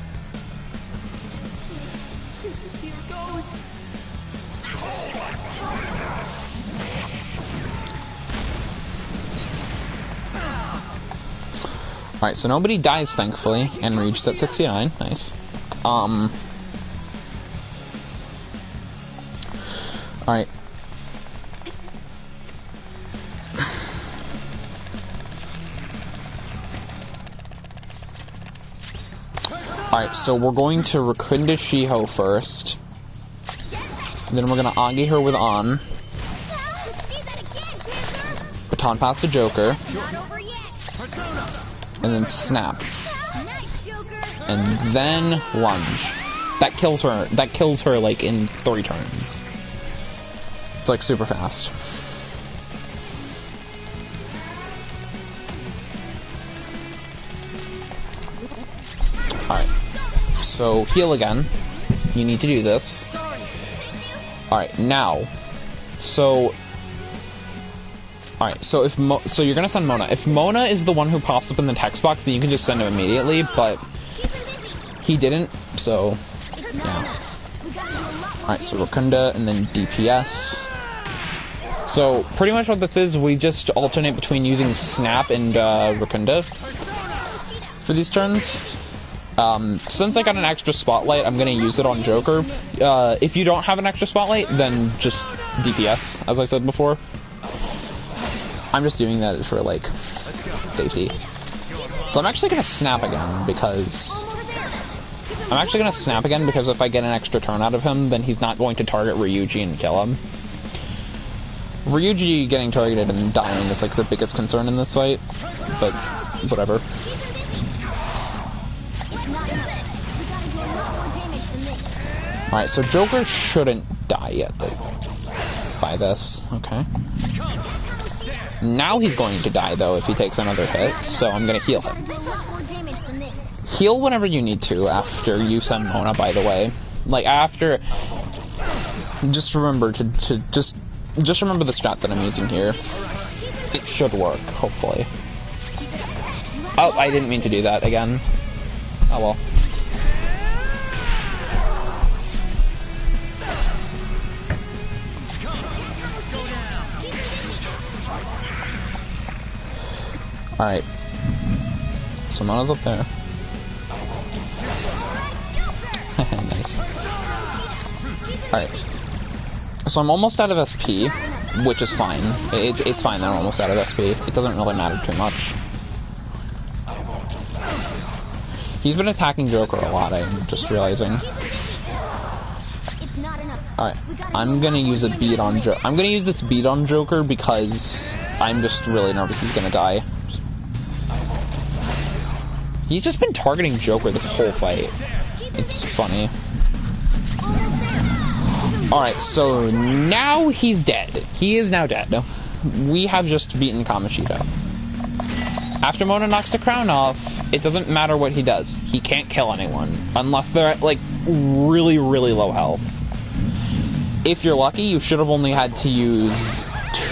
Alright, so nobody dies thankfully, and reached at 69, nice. Alright. Alright, so we're going to Rakunda Shiho first. Then we're gonna Agi her with On. Baton pass to Joker. And then snap. And then lunge. That kills her like in 3 turns. It's like super fast. Alright. So heal again. You need to do this. Alright, now. So alright, so so you're gonna send Mona. If Mona is the one who pops up in the text box, then you can just send him immediately, but he didn't, so yeah. Alright, so Rakunda and then DPS. So pretty much what this is, we just alternate between using Snap and Rakunda for these turns. Since I got an extra spotlight, I'm gonna use it on Joker. If you don't have an extra spotlight, then just DPS, as I said before. I'm just doing that for, like, safety. So I'm actually gonna snap again, because if I get an extra turn out of him, then he's not going to target Ryuji and kill him. Ryuji getting targeted and dying is, like, the biggest concern in this fight, but whatever. Alright, so Joker shouldn't die yet, though, by this. Okay. Now he's going to die, though, if he takes another hit, so I'm going to heal him. Heal whenever you need to after you send Mona, by the way. Like after, just remember to just remember the strat that I'm using here. It should work, hopefully. Oh, I didn't mean to do that again. Oh well. Alright. Someone is up there. Nice. Alright. So I'm almost out of SP, which is fine. It's fine that I'm almost out of SP. It doesn't really matter too much. He's been attacking Joker a lot, I'm just realizing. Alright. I'm gonna use a beat on Joker. I'm gonna use this beat on Joker because I'm just really nervous he's gonna die. He's just been targeting Joker this whole fight. It's funny. Alright, so now he's dead. He is now dead. We have just beaten Kamoshida. After Mona knocks the crown off, it doesn't matter what he does. He can't kill anyone. Unless they're at, like, really, really low health. If you're lucky, you should have only had to use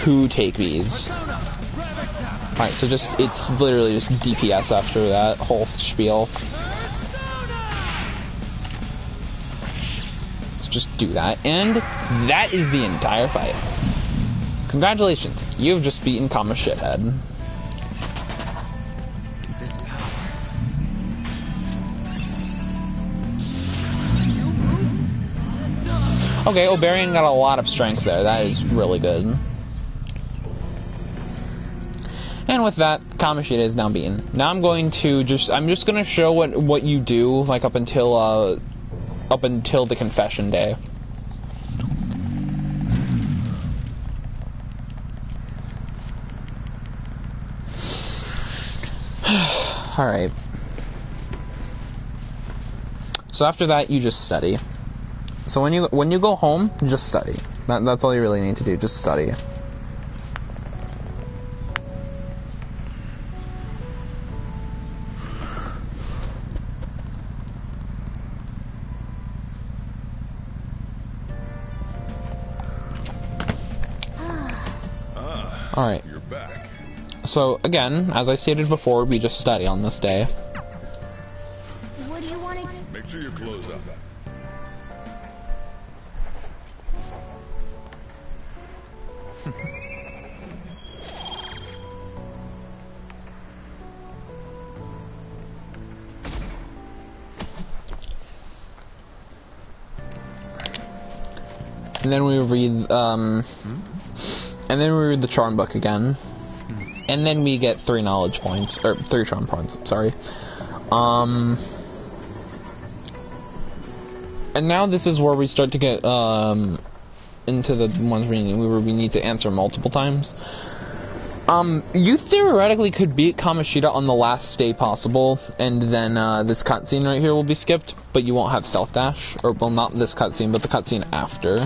2 take-Vs. Alright, so it's literally just DPS after that whole spiel. So just do that, and that is the entire fight. Congratulations, you've just beaten Kamoshida. Okay, Oberian got a lot of strength there, that is really good. And with that, Kamoshida is now beaten. Now I'm just gonna show what you do, like up until the confession day. Alright. So after that, you just study. So when you go home, just study. That's all you really need to do, just study. Alright. You're back. So again, as I stated before, we just study on this day. What do you want to... Make sure you close up. And then we read, and then we read the charm book again. And then we get 3 knowledge points, or 3 charm points, sorry. And now this is where we start to get, into the ones where we need to answer multiple times. You theoretically could beat Kamoshida on the last day possible, and then, this cutscene right here will be skipped, but you won't have stealth dash, or, well, not this cutscene, but the cutscene after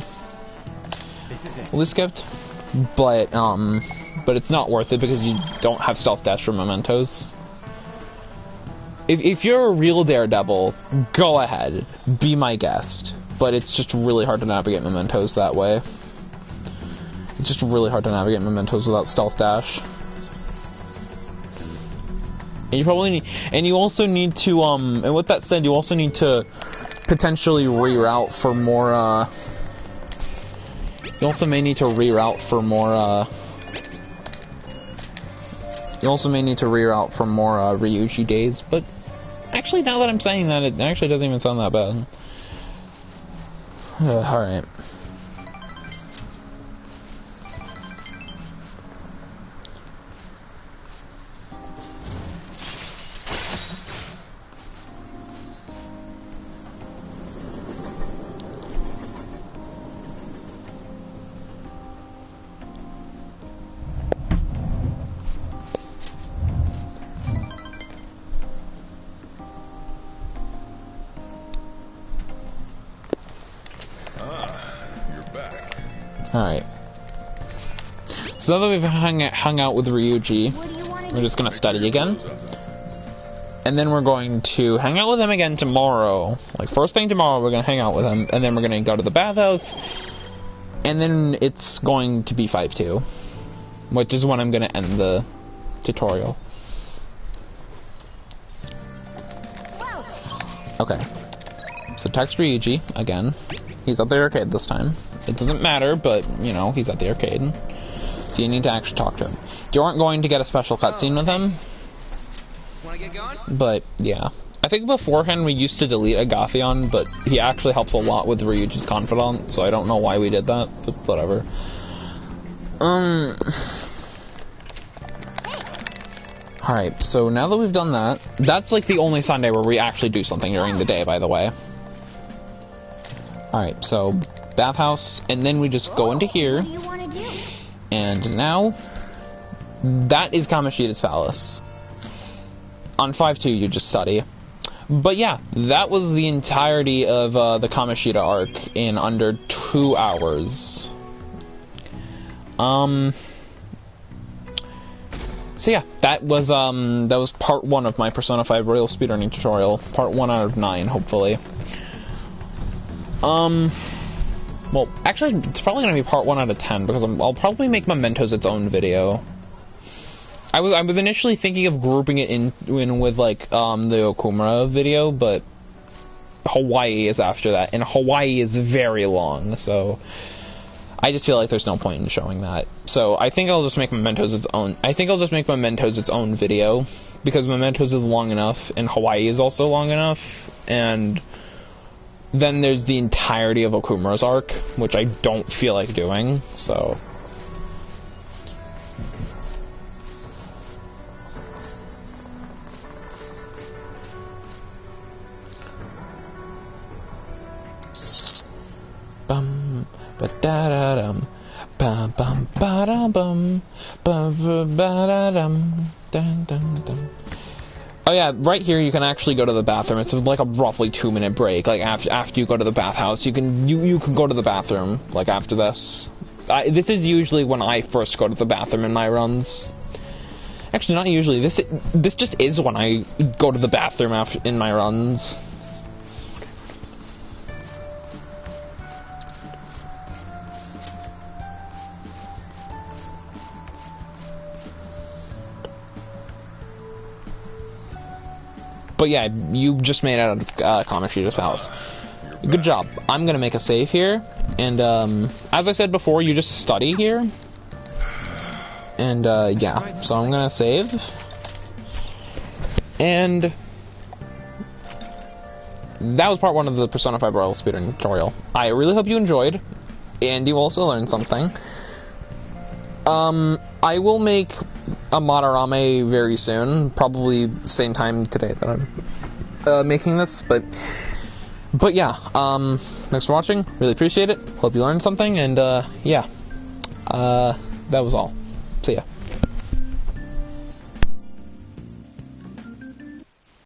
will be skipped. But it's not worth it because you don't have stealth dash for mementos. If you're a real daredevil, go ahead, be my guest. But it's just really hard to navigate mementos that way. It's just really hard to navigate mementos without stealth dash. And you probably need, and you also need to, and with that said, you also need to potentially reroute for more, you also may need to reroute for more, Ryuji days, but actually now that I'm saying that, it actually doesn't even sound that bad. Alright. Alright. So now that we've hung out with Ryuji, we're just gonna study again. And then we're going to hang out with him again tomorrow. Like, first thing tomorrow, we're going to hang out with him. And then we're going to go to the bathhouse. And then it's going to be 5-2. Which is when I'm going to end the tutorial. Okay. So text Ryuji again. He's at the arcade this time. It doesn't matter, but, you know, he's at the arcade. So you need to actually talk to him. You aren't going to get a special cutscene with him. Wanna get going? But, yeah. I think beforehand we used to delete Agathion, but he actually helps a lot with Ryuji's confidant, so I don't know why we did that, but whatever. Alright, so now that we've done that, that's like the only Sunday where we actually do something during the day, by the way. Alright, so bathhouse, and then we just go into here, What do you want to do? and now that is Kamoshida's palace. On 5-2, you just study. But yeah, that was the entirety of the Kamoshida arc in under 2 hours. So yeah, that was part 1 of my Persona 5 Royal speedrunning tutorial. Part 1 out of 9, hopefully. Well, actually, it's probably gonna be part 1 out of 10 because I'll probably make Mementos its own video. I was initially thinking of grouping it in with like the Okumura video, but Hawaii is after that, and Hawaii is very long, so I just feel like there's no point in showing that. So I think I'll just make Mementos its own. I think I'll just make Mementos its own video because Mementos is long enough, and Hawaii is also long enough, and then there's the entirety of Okumura's arc, which I don't feel like doing. So. Bum ba da da dum bum bum ba da bum bum ba da dum dun dun dun. Oh yeah, right here you can actually go to the bathroom. It's like a roughly 2-minute break. Like after you go to the bathhouse, you can go to the bathroom. Like after this, this is usually when I first go to the bathroom in my runs. Actually, not usually. This just is when I go to the bathroom in my runs. But yeah, you just made out of Kamoshida's palace. Good job. I'm gonna make a save here, and as I said before, you just study here. And yeah, so I'm gonna save, and that was part 1 of the Persona 5 Royal speedrun tutorial. I really hope you enjoyed, and you also learned something. I will make a Madarame very soon, probably the same time today that I'm making this, but yeah, thanks for watching, really appreciate it, hope you learned something, and yeah, that was all. See ya.